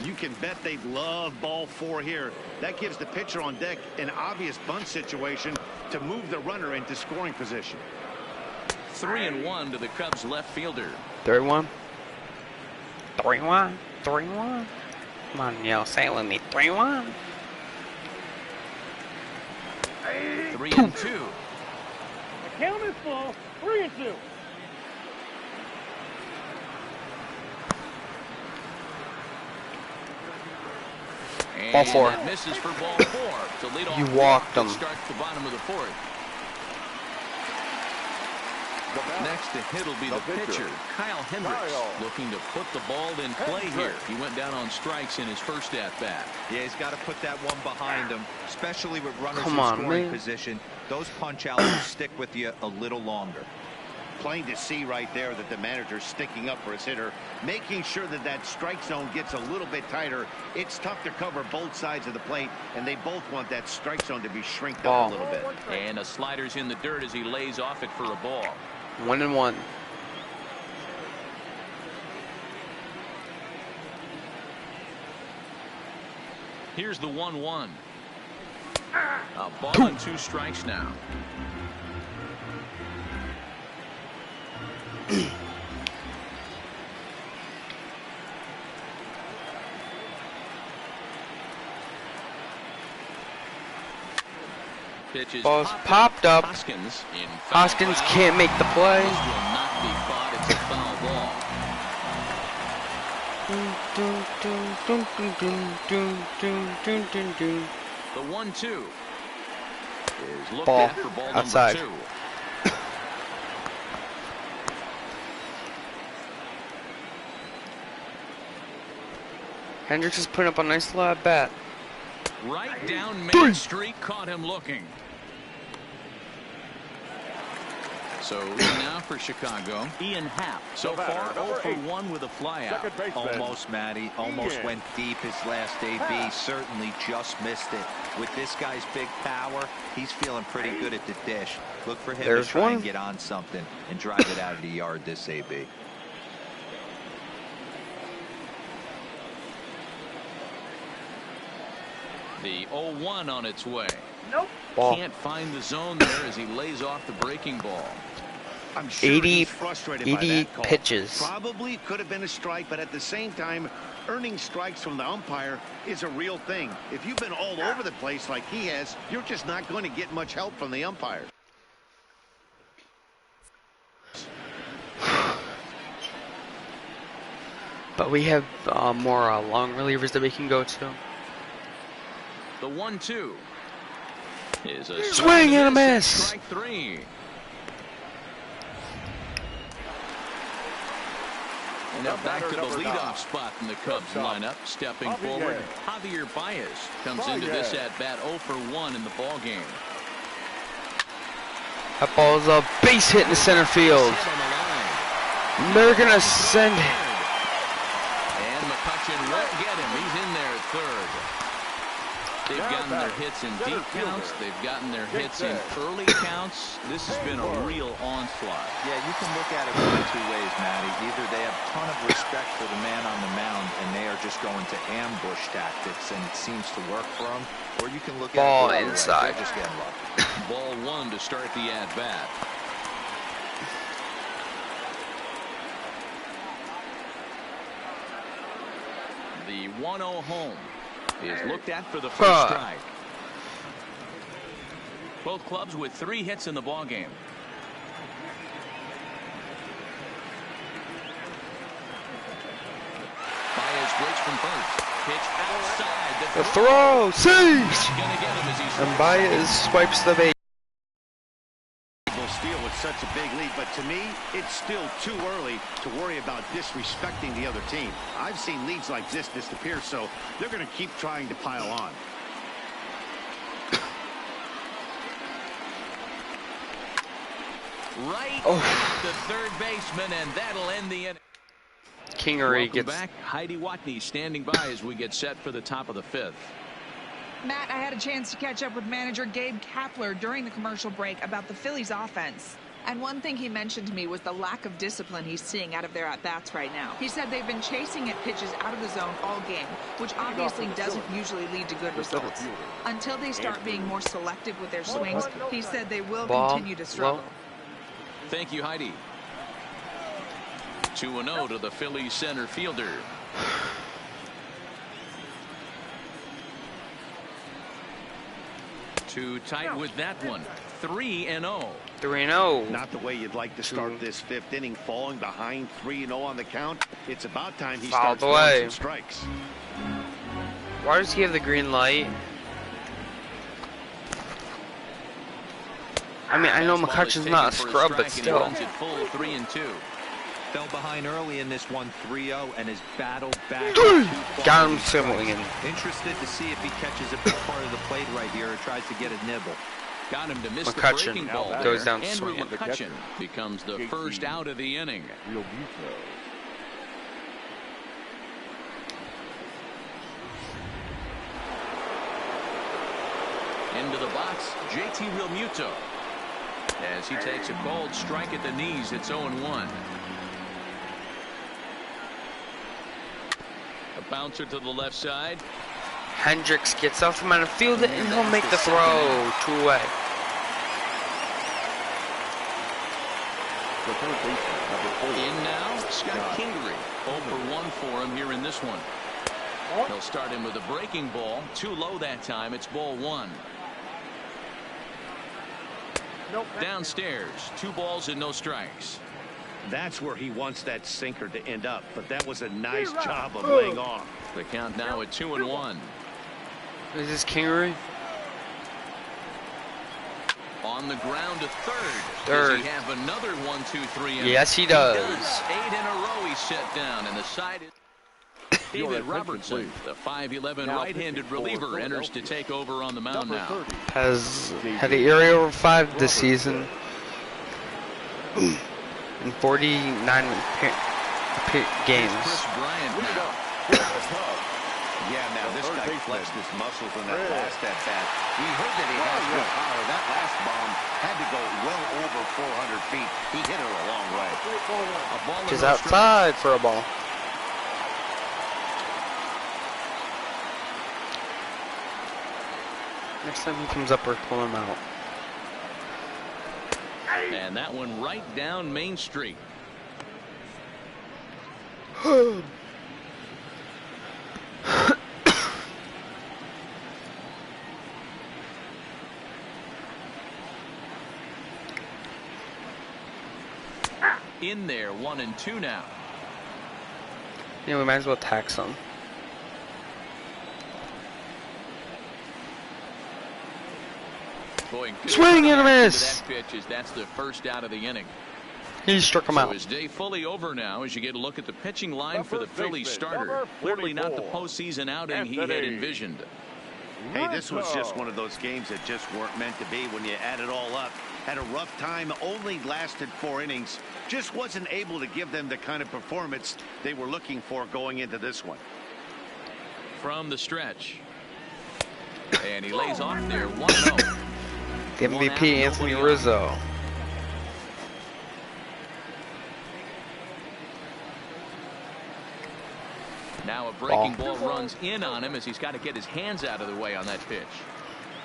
You can bet they'd love ball 4 here. That gives the pitcher on deck an obvious bunt situation to move the runner into scoring position. 3-1 to the Cubs left fielder. 3-1. 3-1. 3-1. Come on, yell, say it with me. 3-1. 3-2. Count is full. 3-2. Ball 4. That misses for ball 4 to lead off You the walked walk him. to start the bottom of the 4th. Next to hit will be the pitcher, Kyle Hendricks, looking to put the ball in play here. He went down on strikes in his first at-bat. Yeah, he's got to put that one behind him, especially with runners Come in on, scoring man. position. Those punch-outs will stick with you a little longer. Plain to see right there that the manager's sticking up for his hitter, making sure that that strike zone gets a little bit tighter. It's tough to cover both sides of the plate, and they both want that strike zone to be shrinked up a little bit. And a slider's in the dirt as he lays off it for a ball. 1-1. Here's the 1-1. A ball and 2 strikes now. Pitches Ball's popped up. Hoskins in foul Hoskins ground. can't make the play. This will not be caught. It's a foul ball. The 1-2 is looked Ball at for ball outside. number 2. Hendricks is putting up a nice little at bat. Right down Main Street, caught him looking. So now for Chicago, Ian Happ. So far 0 for 1 with a flyout. Almost, Matty. Almost went deep his last AB. Certainly just missed it. With this guy's big power, he's feeling pretty good at the dish. Look for him There's to try one. and get on something and drive it out of the yard this AB. The 0-1 on its way. Ball. Can't find the zone there as he lays off the breaking ball. I'm sure 80 he's frustrated by 80 that call. pitches. Probably could have been a strike, but at the same time, earning strikes from the umpire is a real thing. If you've been all over the place like he has, you're just not going to get much help from the umpire. But we have more long relievers that we can go to. The 1-2 is a Swing and a miss. Strike 3. Now back to the leadoff spot in the Cubs lineup. Stepping forward, Javier Baez comes into this at bat 0 for 1 in the ball game. That ball's a base hit in the center field. Set on the line. They're gonna send. And McCutchen won't get him. He's in there at third. They've gotten their hits in deep counts. They've gotten their hits in early counts. This has been a real onslaught. Yeah, you can look at it one of two ways, Matty. Either they have a ton of respect for the man on the mound, and they are just going to ambush tactics, and it seems to work for them. Or you can look at Ball it inside. They're just getting lucky. Ball one to start the at-bat. The 1-0 home is looked at for the first strike. Both clubs with 3 hits in the ball game. Baez breaks from first. Pitch outside. The throw, sees, Gonna get him as he and Baez swipes the base. Steal with such a big lead, but to me, it's still too early to worry about disrespecting the other team. I've seen leads like this disappear, so they're going to keep trying to pile on. right at the third baseman, and that'll end the inning. Kingery gets back. Heidi Watney standing by as we get set for the top of the 5th. Matt, I had a chance to catch up with manager Gabe Kapler during the commercial break about the Phillies offense. And one thing he mentioned to me was the lack of discipline he's seeing out of their at-bats right now. He said they've been chasing at pitches out of the zone all game, which obviously doesn't usually lead to good results. Until they start being more selective with their swings, he said they will continue to struggle. Thank you, Heidi. 2-0 to the Phillies center fielder. Too tight with that one. 3-0. 3-0. Not the way you'd like to start this 5th inning, falling behind 3-0 on the count. It's about time he starts throwing some strikes. Why does he have the green light? I mean, I know McCutcheon's not a scrub, but still. Full 3-2. Fell behind early in this one, 3-0, and has battled back. Got him swinging. Interested to see if he catches a big part of the plate right here or tries to get a nibble. Got him to miss McCutcheon the breaking ball. goes down Andrew swinging. McCutcheon becomes the first out of the inning. Into the box, JT Realmuto. As he takes a cold strike at the knees, it's 0-1. A bouncer to the left side. Hendricks gets off him on the field and he'll make the throw. 2 away. In now, Scott Kingery. 0-for-1 for him here in this one. He'll start in with a breaking ball. Too low that time. It's ball 1. Downstairs, 2 balls and no strikes. That's where he wants that sinker to end up, but that was a nice job of laying off. The count now at 2-1. Is this Kingery? On the ground to third. Third. Does he have another 1-2-3? Yes, he does. 8 in a row he's set down, and the side is David Robertson, the 5'11" right-handed reliever, enters to take over on the mound now. Has had an ERA over 5 this season. In 49 games. Chris Bryant now. Yeah, now this guy flexed his muscles in that last at-bat. We heard that he has good power. That last bomb had to go well over 400 feet. He hit it a long way. A ball Just outside for a ball. Next time he comes up, we're pulling him out. And that one right down Main Street. In there, 1-2 now. Yeah, we might as well tax him. Boy, swing and a miss. That pitch is that's the first out of the inning. He struck him out. His day fully over now as you get a look at the pitching line for the Phillies starter. Clearly not the postseason outing he had envisioned. Hey, this was just one of those games that just weren't meant to be when you add it all up. Had a rough time, only lasted 4 innings. Just wasn't able to give them the kind of performance they were looking for going into this one. From the stretch. And he lays off there 1-0. The MVP, Anthony Rizzo. Now a breaking ball runs in on him as he's got to get his hands out of the way on that pitch.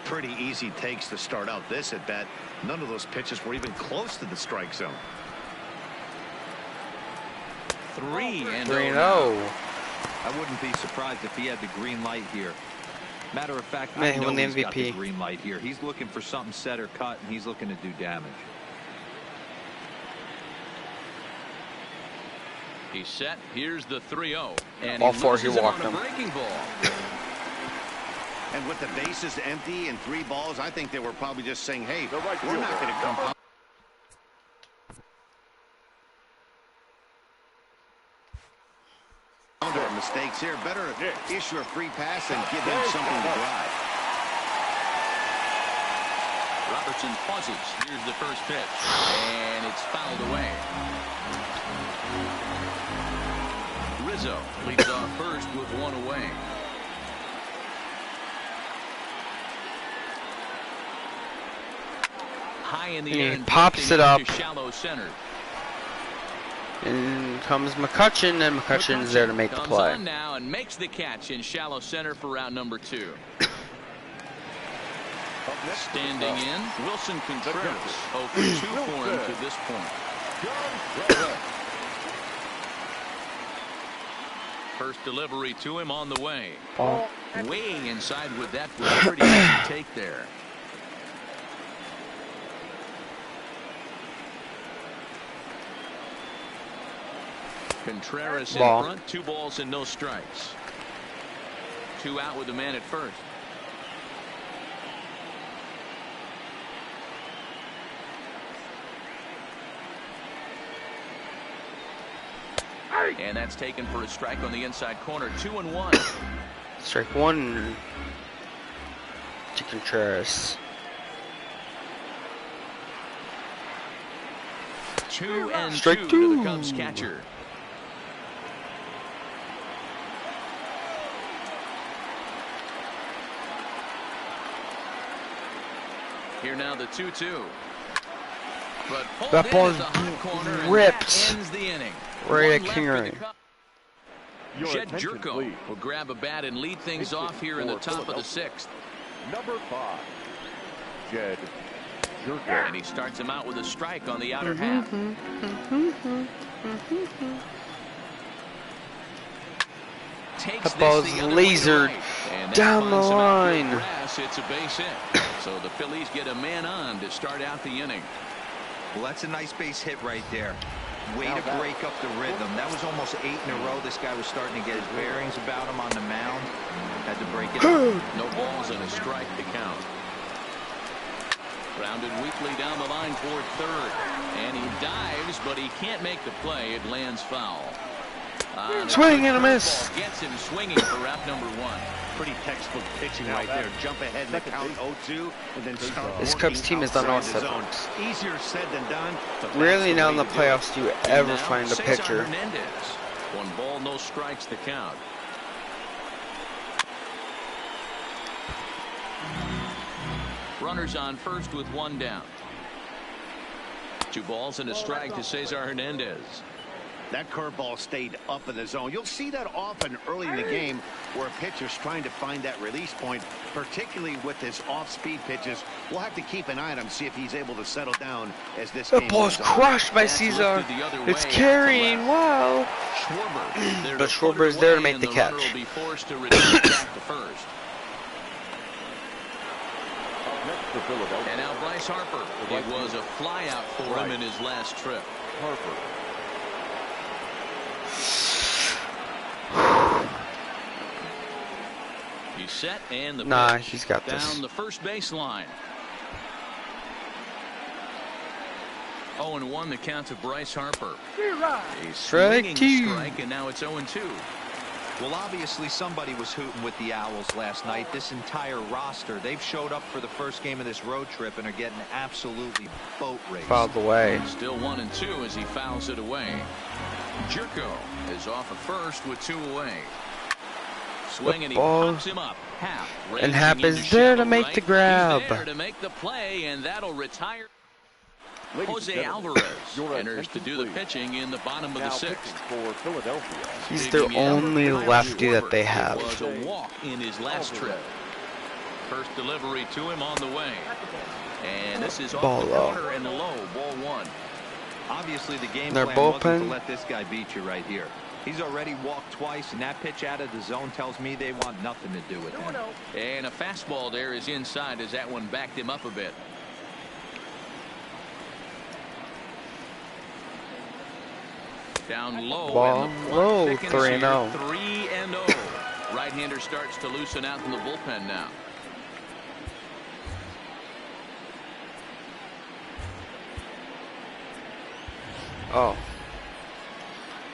Pretty easy takes to start out this at bat. None of those pitches were even close to the strike zone. 3-0. I wouldn't be surprised if he had the green light here. Matter of fact, Man, I know he won the he's got the MVP. green light here. He's looking for something set or cut, and he's looking to do damage. He's set. Here's the 3-0. And All four, he loses walked on a him. breaking ball. And with the bases empty and 3 balls, I think they were probably just saying, hey, The right we're not fielder, going to come. Mistakes here. Better issue a free pass and give him something to drive. Robertson pauses. Here's the first pitch. And it's fouled away. Rizzo leads off first with 1 away. High in the And he air and pops drifting it up. to shallow center. And comes McCutchen, and McCutchen is there to make the Comes play. on now and makes the catch in shallow center for route number 2. Standing in, Wilson Contreras. 0 for 2 for him to this point. First delivery to him on the way. Ball. Way inside with that was pretty easy take there. Contreras in Ball. front, 2 balls and no strikes. 2 out with the man at first. And that's taken for a strike on the inside corner. 2-1. Strike 1 to Contreras. 2-2 Strike to 2. the Cubs catcher. Here now the 2-2. But pulled That in ball at is the hot corner, and ripped. that ends the inning. Right at One left for the Kingery. Cubs. Your Jed attention, Jerko please. will grab a bat and lead things Pitching off here in the for top of the Philadelphia. 6th. Number 5, Jed Jerko. And he starts him out with a strike on the outer half. Takes That this ball's the other way to lasered right, and that down the finds some outfield line. grass. It's a base hit. So the Phillies get a man on to start out the inning. Well, that's a nice base hit right there. Way Now to that- break up the rhythm. That was almost 8 in a row. This guy was starting to get his bearings about him on the mound. Had to break it up. No balls and a strike to count. Grounded weakly down the line toward third. And he dives, but he can't make the play. It lands foul. Swing and a miss. Gets him swinging for out number 1. Pretty textbook pitching right there. Jump ahead in the count 0-2 and then start This working Cubs team has done outside the all zone. setups. Easier said than done. But Rarely that's now the in the way to do it. playoffs do you ever Now, find a Cesar pitcher. Hernandez. 1 ball, no strikes to count. Runners on first with 1 down. 2 balls and a strike to Cesar Hernandez. That curveball stayed up in the zone. You'll see that often early in the game where a pitcher's trying to find that release point, particularly with his off-speed pitches. We'll have to keep an eye on him, see if he's able to settle down as this The game ball's goes on. crushed by That's Cesar. lifted the other way It's out to carrying. left. Wow. Schwarber there But to put Schwarber's it there to away, make and the runner catch. will be forced to return back to first. Next to Philadelphia, And now Bryce Harper. It was a fly out for him in his last trip. Harper. He's set and the Nah, pitch. he's got Down this. the first baseline. 0-1 the count to Bryce Harper. A Strike swinging 2. strike, and now it's 0-2. Well, obviously somebody was hooting with the Owls last night. This entire roster, they've showed up for the first game of this road trip and are getting absolutely boat raced. Fouled away. Still 1-2 as he fouls it away. Jerko is off at first with 2 away. Swing and he ball. pops him up. Hap And ranging Hap into is there to shallow make right. the grab. He's there to make the play, and that'll retire. Ladies and Jose gentlemen, Alvarez your enters to attention, do the please. pitching in the bottom of Now the pitching sixth. for Philadelphia. He's their Digging in, only Kyle lefty that Schwarber. they It have. was a walk in his last trip. First delivery to him on the way. And this is Ball off the low. corner and low, ball one. Obviously, the game Their plan wasn't to bullpen. let this guy beat you right here. He's already walked twice, and that pitch out of the zone tells me they want nothing to do with him. And a fastball there is inside as that one backed him up a bit. Down low. Ball and the low, clock thickens 3-0. here, 3-0. Right-hander starts to loosen out in the bullpen now. Oh.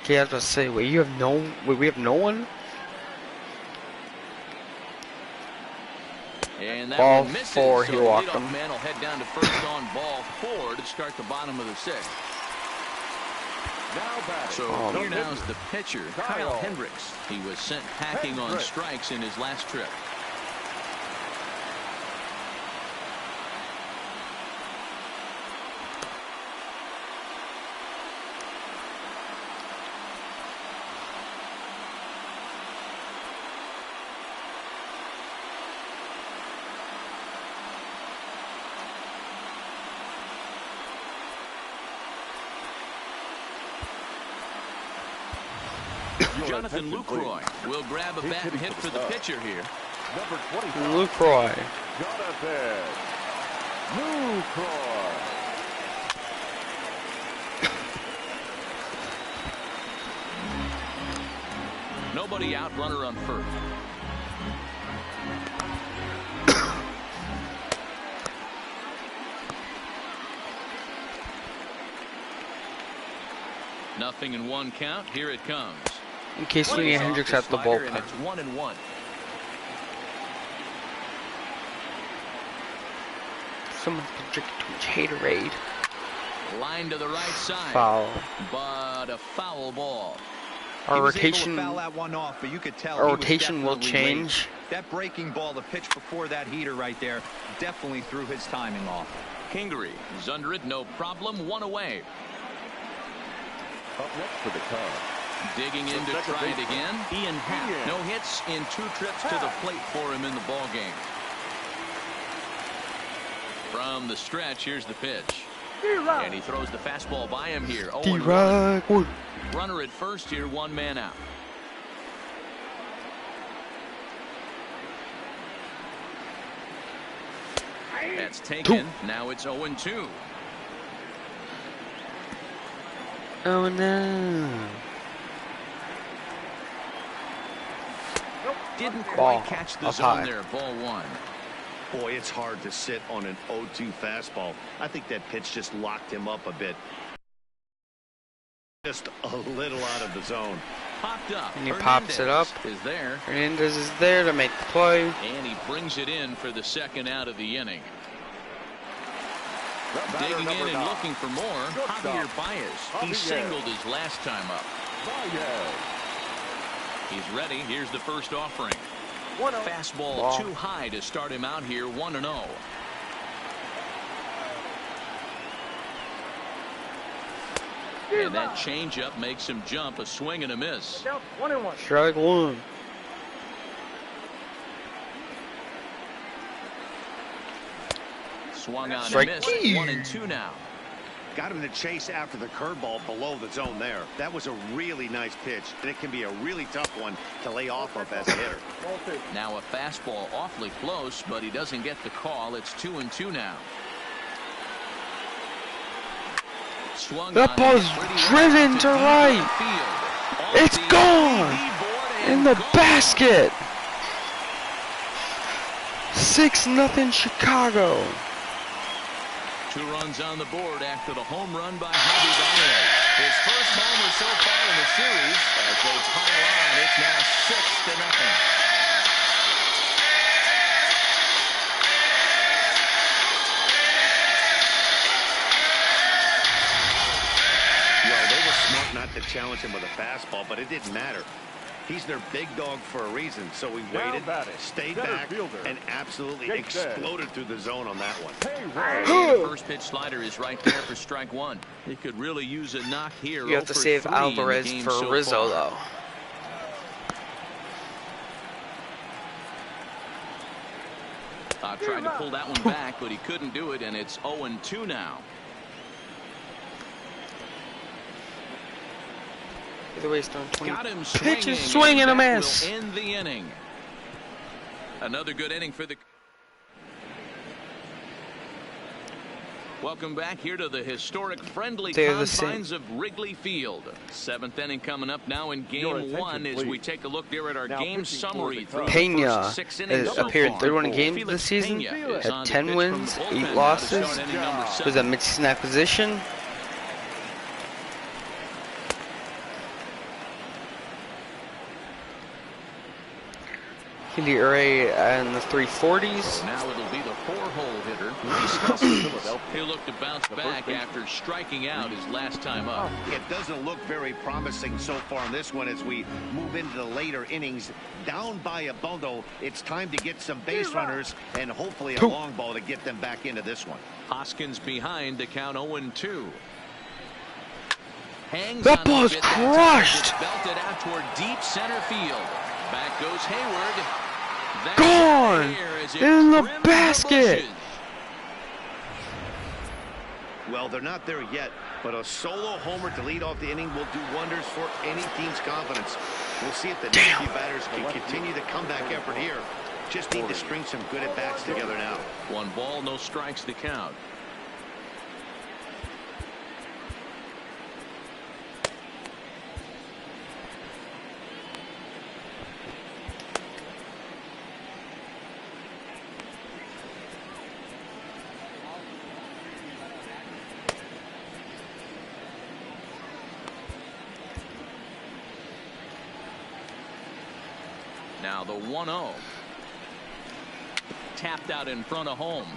Okay, I was about to say, wait, we have no one? And that Ball one misses, four, so he the walked leadoff him. man will head down to first on ball 4 to start the bottom of the sixth. Now batting. So Oh, here the now's pitcher, the pitcher, Kyle Kyle Hendricks. He was sent packing on Hendricks. strikes in his last trip. Your Jonathan attention, Lucroy please. will grab a He's bat and hitting hit for for the the side. pitcher here. Number 25. Lucroy. Jonathan Lucroy. Nobody out, runner on first. Nothing in one count. Here it comes. In case we need Swings off Hendricks at the slider, and bullpen. it's 1-1. Someone's been drinking too much haterade. Line to the right side. Foul. But a foul ball. He Our was able to rotation, foul that one off, but you could tell our he was rotation will definitely late. change. That breaking ball, the pitch before that heater right there, definitely threw his timing off. Kingery is under it, no problem. One away. Up next for the Cubs. Digging in to second try it baseman, again. Ian Happ. Ian. No hits in 2 trips to the plate for him in the ball game. From the stretch, here's the pitch. And he throws the fastball by him here. 0-1. D-Rock. Woo. Runner at first here, 1 man out. That's taken. Now it's 0-2. Oh no. Didn't Ball quite catch the up zone high. there. Ball 1. Boy, it's hard to sit on an 0-2 fastball. I think that pitch just locked him up a bit. Just a little out of the zone. Popped up. And he pops it up. Hernandez is there. Hernandez is there to make the play. And he brings it in for the second out of the inning. The batter, Digging number in and 9. looking for more. Shortstop. Javier Baez. He Javier. singled his last time up. Baez. He's ready. Here's the first offering. 1-0. Fastball Ball. too high to start him out here. 1-0. And that changeup makes him jump. A swing and a miss. Strike one. Swung on Strike and missed. two. 1-2 now. Got him to chase after the curveball below the zone there. That was a really nice pitch, and it can be a really tough one to lay off of as a hitter. Now a fastball awfully close, but he doesn't get the call. It's 2-2 now. Swung That on ball's and pretty driven well to deep right. left field. Off It's the gone. LED board and In the gone. basket. 6-0 Chicago. 2 runs on the board after the home run by Javi Baez. His first homer so far in the series. As they pile on, it's now 6-0. Well, they were smart not to challenge him with a fastball, but it didn't matter. He's their big dog for a reason. So he Now waited, batting, stayed center back, fielder, and absolutely Jake exploded through the zone on that one. The first pitch slider is right there for strike one. He could really use a knock here. You have to save Alvarez for Rizzo, though. Tried to pull that one back, but he couldn't do it, and it's 0-2 now. Either way, he's throwing 20 Got him pitches, swing and a miss. Will end the inning. Another good inning for the. Welcome back here to the historic friendly confines of Wrigley Field. Seventh inning coming up now in game one as we take a look there at our game summary. Pena has appeared in 31 games this season, had 10 wins, 8 losses, was a mid-season acquisition. He ERA in the 340s. Now it'll be the four-hole hitter. He'll look to bounce back after striking out his last time up. It doesn't look very promising so far in this one as we move into the later innings. Down by a bundle, it's time to get some base runners and hopefully a long ball to get them back into this one. Hoskins behind to count 0-2. Hangs that ball's crushed. Belted out toward deep center field. Back goes Hayward. That's gone in the basket. Well, they're not there yet, but a solo homer to lead off the inning will do wonders for any team's confidence. We'll see if the next few batters can continue the comeback effort here. Just need to string some good at-bats together now. 1 ball, no strikes to count. Now the 1-0. Tapped out in front of home.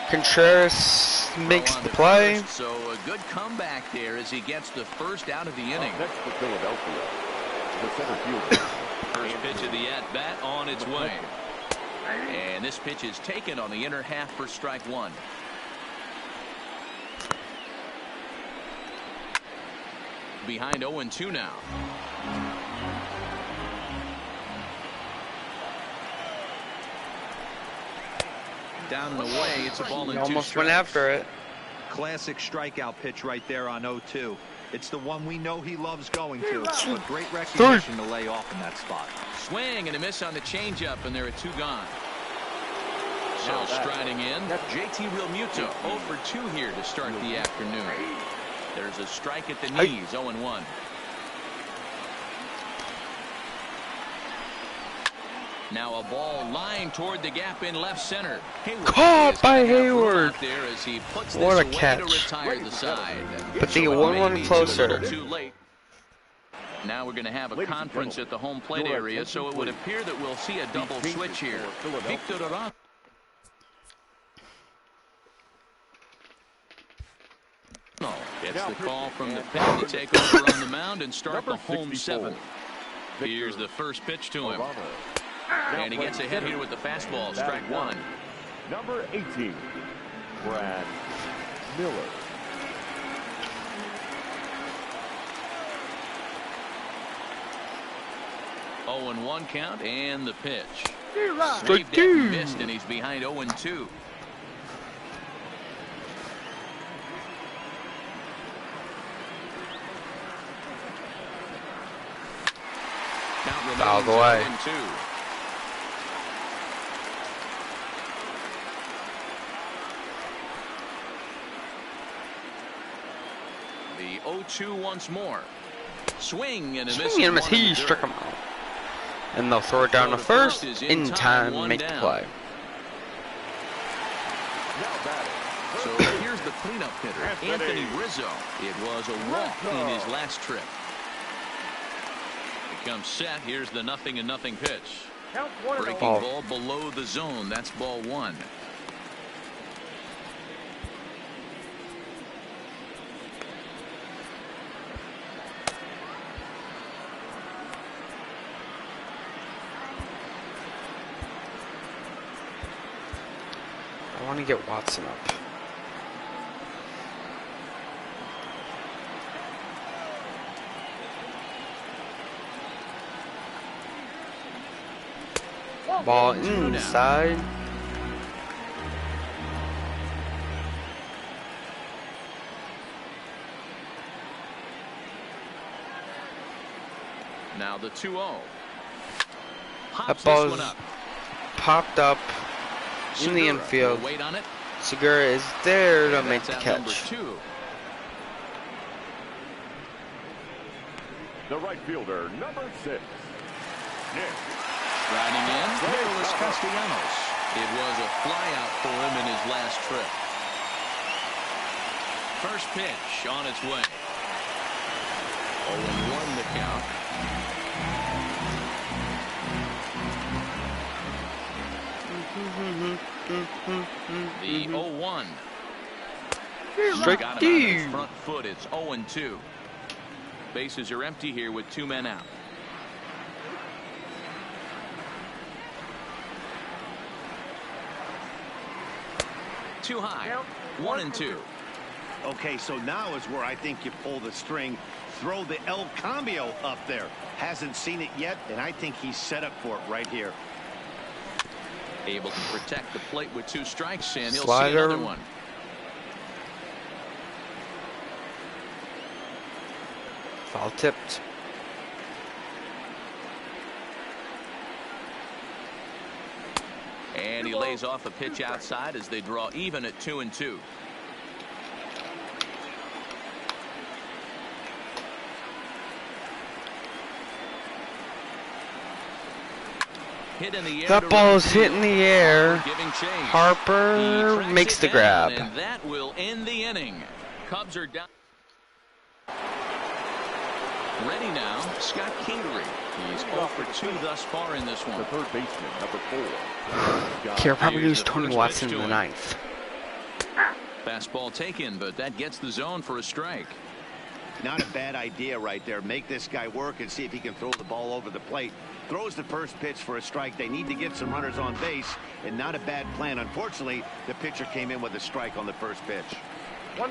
Contreras makes the play. So a good comeback there as he gets the first out of the inning. Next to Philadelphia, the center fielder. First pitch of the at-bat on its way. And this pitch is taken on the inner half for strike one. Behind 0-2 now. Down and away. It's a ball in 2 almost strikes. went after it. Classic strikeout pitch right there on 0-2. It's the one we know he loves going to, but great recognition to lay off in that spot. Swing and a miss on the changeup, and there are 2 gone. So striding in, JT Realmuto 0 for 2 here to start the afternoon. There's a strike at the knees, 0-1. Now a ball lined toward the gap in left center. Hayward caught by Hayward. There as he puts What a this away catch. to retire the side. But they get 1-1 closer. Too late. Now we're going to have a conference at the home plate area, so it would appear that we'll see a double switch here. Victor Duran. Gets the call from the pen to take over on the mound and start the home 7th. Here's the first pitch to him. And he gets ahead here with the fastball, strike 1. Number 18, Brad Miller. Oh, and 1 count, and the pitch. Strike That 2. missed, and he's behind 0-2. Fouled away. 2. The 0-2 once more. Swing and a miss. Swing and a miss. He struck him out. And they'll throw it down to first in time to make the play. So here's the cleanup hitter, Anthony Rizzo. It was a walk in his last trip. It comes set. Here's the 0-0 pitch. Breaking ball below the zone. That's ball 1. want to get Watson up. Ball inside. Now the 2-0. That ball is popped up in the infield. Wait on it. Segura is there to And make that's the out number catch. 2. The right fielder, number 6. Nick. Riding in, Nicholas Castellanos. It was a flyout for him in his last trip. First pitch on its way. 0-1 the count. The 0-1. Strike Got him out of his two. front foot. It's 0-2. Bases are empty here with 2 men out. Too high. 1-2. Okay, so now is where I think you pull the string. Throw the El Cambio up there. Hasn't seen it yet, and I think he's set up for it right here. Able to protect the plate with 2 strikes, and he'll Slider. see another one. Foul tipped. And he lays off a pitch outside as they draw even at 2-2. Hit in the air. That ball is hit in the air. Giving chase. Harper He tracks makes it the down, grab. and that will end the inning. Cubs are down. Ready now, Scott Kingery. He's 0 for 2 thus far in this one. The third baseman, number 4. Here, probably Here's use the Tony first Watson pitch in to the him. 9th. Fastball taken, but that gets the zone for a strike. Not a bad idea right there. Make this guy work and see if he can throw the ball over the plate. Throws the first pitch for a strike. They need to get some runners on base, and not a bad plan. Unfortunately, the pitcher came in with a strike on the first pitch.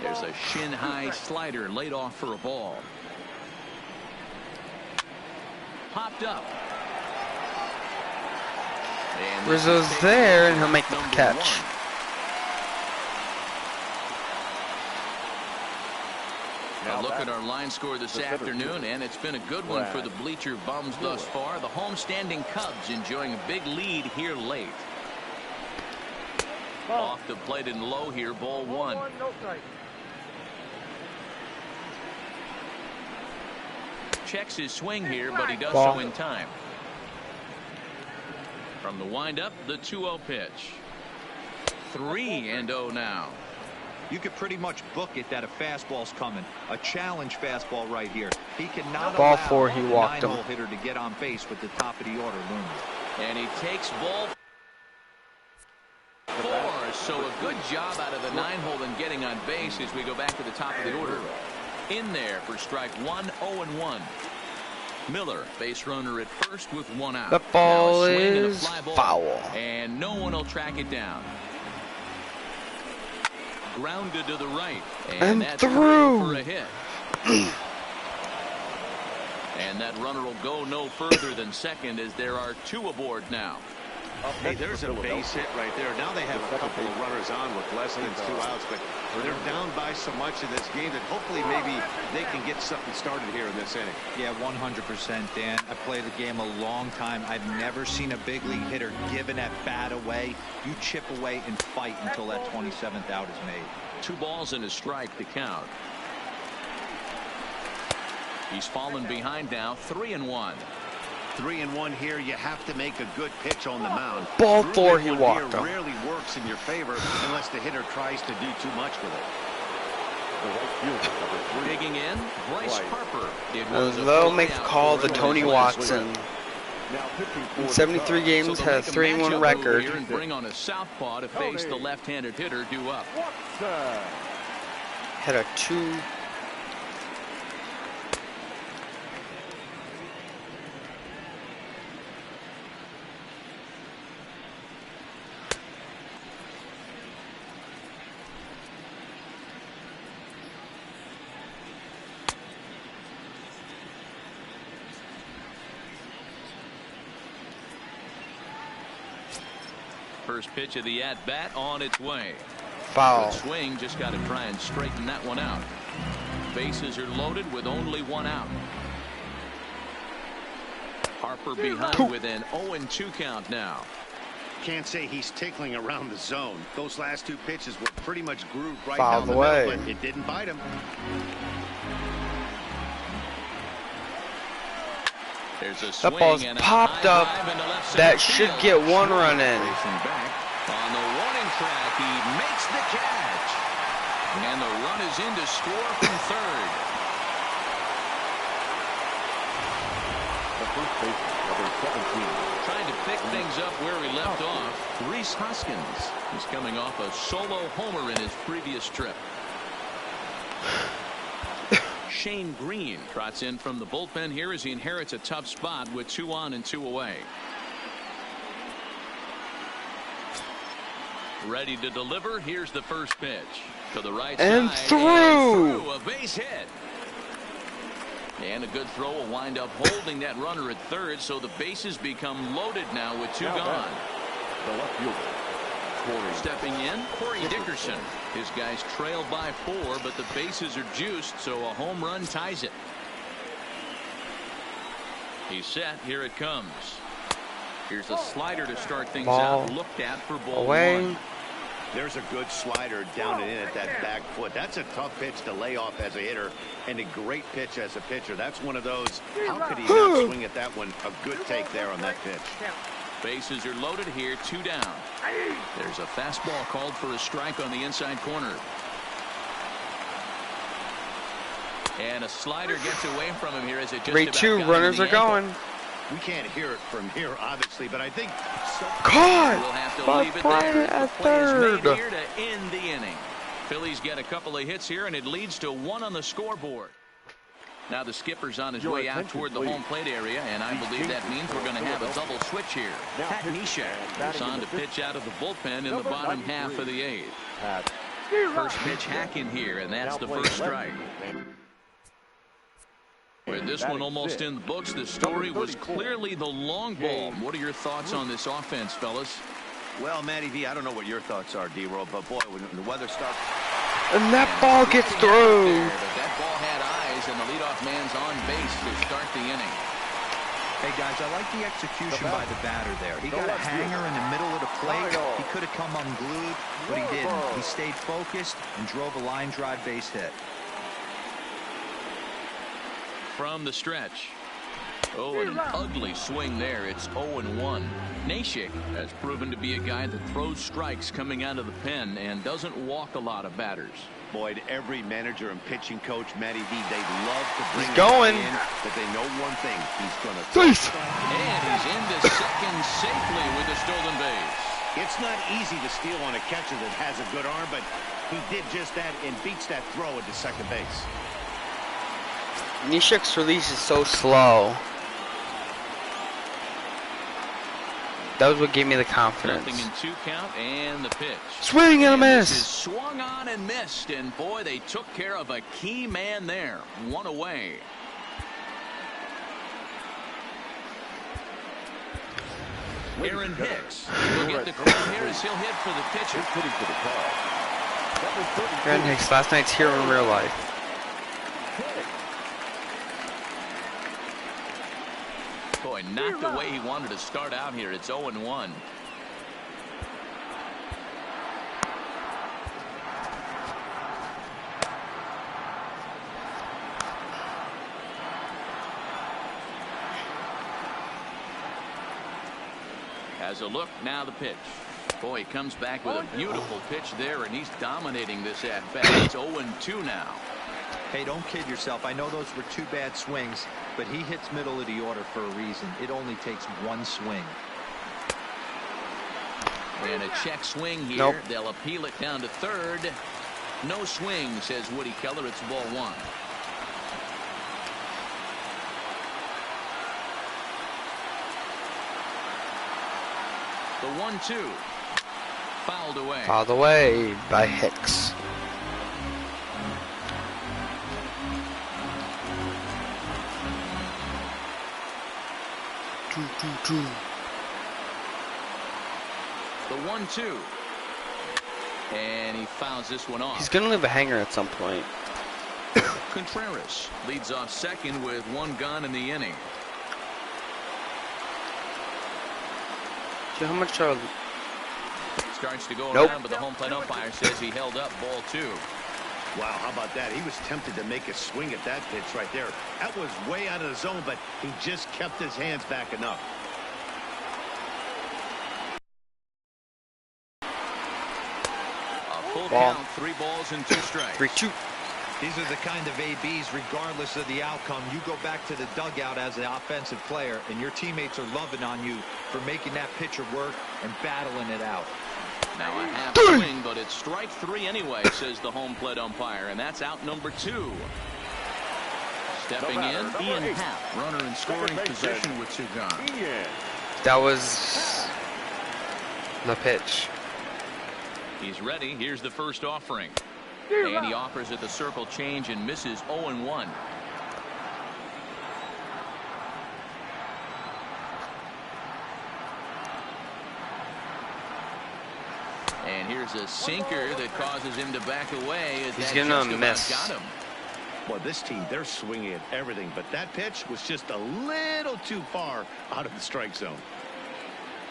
There's a shin-high slider laid off for a ball. Popped up. And this is Rizzo's taken there, and away he'll make the number catch. 1. A look at our line score this afternoon, and it's been a good one for the bleacher bums thus far. The homestanding Cubs enjoying a big lead here late. Off the plate and low here, ball 1. Checks his swing here, but he does so in time. From the windup, the 2-0 pitch. 3-0 now. You could pretty much book it that a fastball's coming. A challenge fastball right here. He cannot Ball allow 4, he a walked him. 9-hole hitter to get on base with the top of the order looming. And he takes ball 4. So a good job out of the 9-hole in getting on base as we go back to the top of the order. In there for strike 1, 0-1. Miller, base runner at first with 1 out. That ball Now a swing and a is fly ball, foul. and no one will track it down. Grounded to the right, And that's through. for a hit. And that runner will go no further than second as there are 2 aboard now. Hey, there's a base hit right there. Now they have a couple of runners on with less than 2 outs, but they're down by so much in this game that hopefully maybe they can get something started here in this inning. Yeah, 100%, Dan. I played the game a long time. I've never seen a big league hitter giving that bat away. You chip away and fight until that 27th out is made. 2 balls and a strike to count. He's fallen behind now, 3-1. 3-1 here. You have to make a good pitch on the mound. Ball Ruled 4, he one walked here him. rarely works in your favor unless the hitter tries to do too much with it. The right fielder, number 3. Digging in, Bryce Right. Harper. It And was a they'll fly make the out call for to him Tony in his last Watson. Now pitching for In the 73 Cubs. games, So had a they'll 3-1 make a matchup move record. here and bring on a southpaw to face the left-handed hitter due up. Watson. Had a 2. first pitch of the at-bat on its way. Foul. Good swing, just got to try and straighten that one out. Bases are loaded with only one out. Harper behind with an 0-2 count now. Can't say he's tickling around the zone. Those last two pitches were pretty much grooved right Foul down the away. middle, but it didn't bite him. There's a That swing ball's and a popped high up. drive into left center That should field. get one run in. Racing back on the warning track, he makes the catch, and the run is in to score from third. The first baseman, number 17. Trying to pick things up where he left off. Rhys Hoskins is coming off a solo homer in his previous trip. Shane Green trots in from the bullpen here as he inherits a tough spot with 2 on and 2 away. Ready to deliver. Here's the first pitch to the right And side through. and a base hit. And a good throw will wind up holding that runner at third, so the bases become loaded now with 2 gone. The left fielder, Corey. Stepping in, Corey Dickerson. His guys trail by 4, but the bases are juiced, so a home run ties it. He's set. Here it comes. Here's a slider to start things Ball out. Looked at for ball away. 1. There's a good slider down and in at that back foot. That's a tough pitch to lay off as a hitter, and a great pitch as a pitcher. That's one of those. How could he not swing at that one? A good take there on that pitch. Bases are loaded here, 2 down. There's a fastball called for a strike on the inside corner. And a slider gets away from him here as it just about 3-2. got Runners him are in the ankle. going. We can't hear it from here, obviously, but I think Caught We'll have to by leave it Bryant there. at The play is made third. here to end the inning. Phillies get a couple of hits here, and it leads to 1 on the scoreboard. Now the skipper's on his Your way out attention, toward the please. home plate area, and I believe that means we're going to have a double switch here. Now Pat pitching Neshek and is batting on in to the pitch out of the bullpen in the Number bottom 93. half of the 8th. Pat. First pitch hack in here, and that's Now the playing first left. strike. With this Batting one almost fifth. in the books, the story Number was 34. clearly the long ball. What are your thoughts on this offense, fellas? well, Matty V, I don't know what your thoughts are, D-Roll, but boy, when the weather starts. And that ball gets through. But that ball had eyes, and the leadoff man's on base to start the inning. Hey guys, I like the execution by the batter there. He got a hanger in the middle of the plate. He could have come unglued, but he didn't. He stayed focused and drove a line drive base hit. From the stretch. Oh, an ugly swing there. It's 0-1. Neshek has proven to be a guy that throws strikes coming out of the pen and doesn't walk a lot of batters. Boyd, every manager and pitching coach, Matty V, they love to bring He's a guy going. in that they know one thing. He's going to. Nice. And he's into second safely with a stolen base. It's not easy to steal on a catcher that has a good arm, but he did just that and beats that throw into second base. Neshek's release is so slow. That was what gave me the confidence. Nothing in 2 count, and the pitch. Swing and a This is miss. swung on and missed, and boy, they took care of a key man there. 1 away. Aaron Hicks will get the call here as he'll hit for the pitcher. He's hitting for the call. Number 32. Aaron Hicks, last night's hero in real life. Boy, not the way he wanted to start out here. It's 0-1. Has a look, now the pitch. Boy, he comes back with a beautiful pitch there, and he's dominating this at-bat. It's 0-2 now. Hey, don't kid yourself. I know those were 2 bad swings, but he hits middle of the order for a reason. It only takes 1 swing. And a check swing here. Nope. They'll appeal it down to third. No swing, says Woody Keller. It's ball 1. The 1-2. Fouled away. Fouled away by Hicks. The 1-2. And he fouls this one off. He's going to leave a hanger at some point. Contreras leads off second with one gone in the inning. Do you know how much are... Starts to go Nope. around, but the home plate umpire says he held up ball 2. Wow, how about that? He was tempted to make a swing at that pitch right there. That was way out of the zone, but he just kept his hands back enough. A full Ball. count, 3 balls and 2 strikes. 3-2. These are the kind of ABs, regardless of the outcome. You go back to the dugout as an offensive player, and your teammates are loving on you for making that pitcher work and battling it out. Now a half swing, but it's strike 3 anyway, says the home plate umpire, and that's out number 2. Stepping in, Ian Happ, runner in scoring position with 2 gone. That was the pitch. He's ready. Here's the first offering. And he offers at the circle change and misses 0-1. And here's a sinker that causes him to back away. As He's that gonna just about miss. got him. Well, this team, they're swinging at everything, but that pitch was just a little too far out of the strike zone.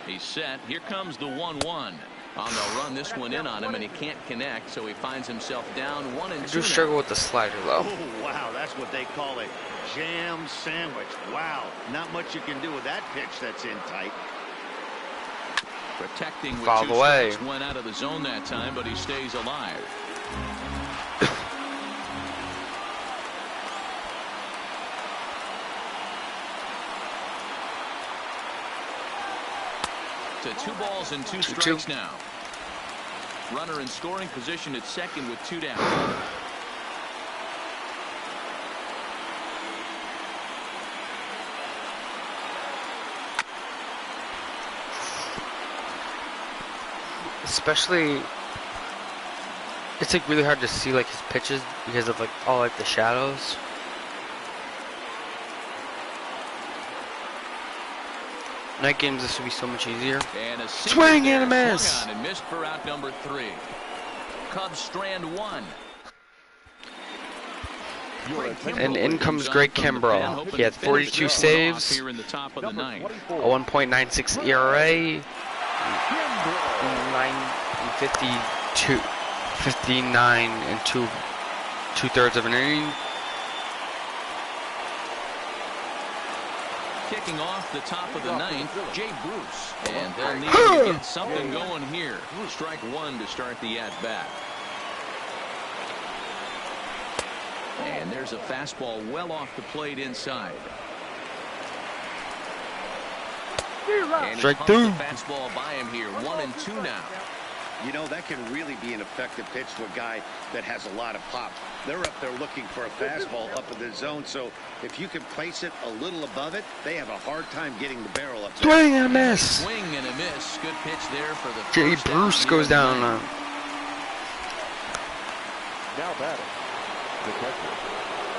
He's set. Here comes the 1-1. They'll run this one in on him, and he can't connect, so he finds himself down 1-2. I do struggle with the slider, though. Oh, wow, that's what they call a jam sandwich. Wow, not much you can do with that pitch that's in tight. Protecting with Foul 2 away. strikes, went out of the zone that time, but he stays alive. To 2 balls and 2 strikes now. Runner in scoring position at second with 2 down. Especially, it's like really hard to see like his pitches because of like all like the shadows. Night games, this would be so much easier. And a Swing and a there, miss. swung on and missed for out number 3. Cubs strand 1. And in comes Greg Kimbrough. He had 42 saves, Here in the top of the 9th. a 1.96 ERA, 9.52, 59 and 2/3 of an inning. Kicking off the top of the 9th, Jay Bruce. And they'll need to get something going here. Strike 1 to start the at-bat. And there's a fastball well off the plate inside. And he Strike pumps 2. the fastball by him here. 1-2 now. You know, that can really be an effective pitch to a guy that has a lot of pop. They're up there looking for a fastball up in the zone, so if you can place it a little above it, they have a hard time getting the barrel up there. Swing and a miss. Swing and a miss. Good pitch there for the Jay first Bruce out goes here in down. the ninth. Now batting, the catcher.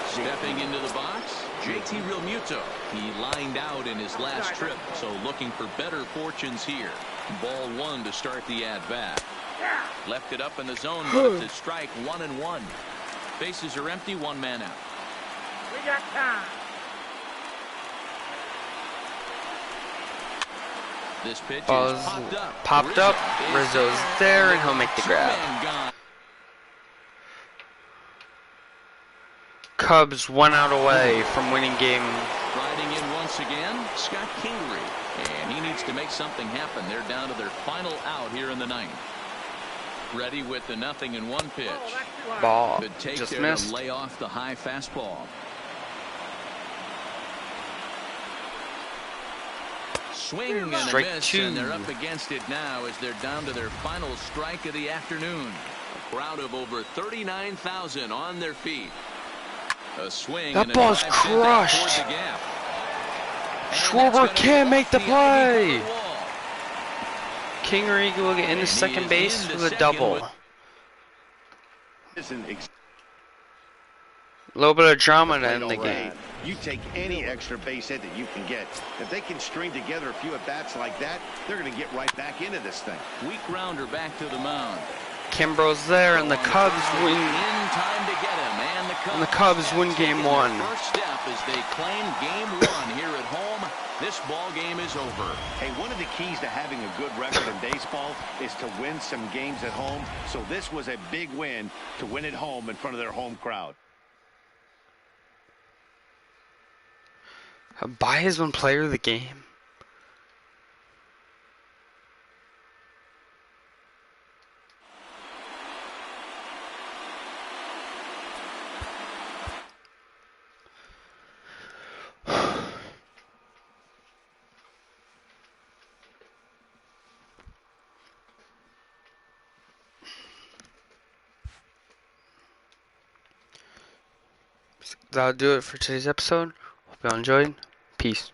Stepping into the box, JT Realmuto. He lined out in his last trip, so looking for better fortunes here. Ball 1 to start the at-bat. Left it up in the zone, but it's a strike. 1-1. Bases are empty, 1 man out. We got time. This pitch Ball is is popped up. Rizzo's there, and he'll make the grab. 2 men gone. Cubs 1 out away from winning game. Riding in once again, Scott Kingery. And he needs to make something happen. They're down to their final out here in the 9th. Ready with the 0-1 pitch. Ball Good take just there missed. to lay off the high fastball. Swing and a Strike miss, 2. and they're up against it now as they're down to their final strike of the afternoon. A crowd of over 39,000 on their feet. A swing That and a ball's drive sent out crushed. toward the gap. And Schwarber that's gonna can't be make the off play. Ivy wall. Kingery will get into And he second is base into with a second double. with- Isn't A little bit of drama to end the game. You take any extra base hit that you can get. If they can string together a few at-bats like that, they're going to get right back into this thing. Weak grounder back to the mound. Kimbrough's there, and the Cubs win. In time to get him, And the Cubs win Game 1. First step as they claim Game 1 here at home. This ball game is over. Hey, one of the keys to having a good record in baseball is to win some games at home. So this was a big win to win at home in front of their home crowd. Baez won Player of the Game. That'll do it for today's episode. Hope y'all enjoyed. Peace.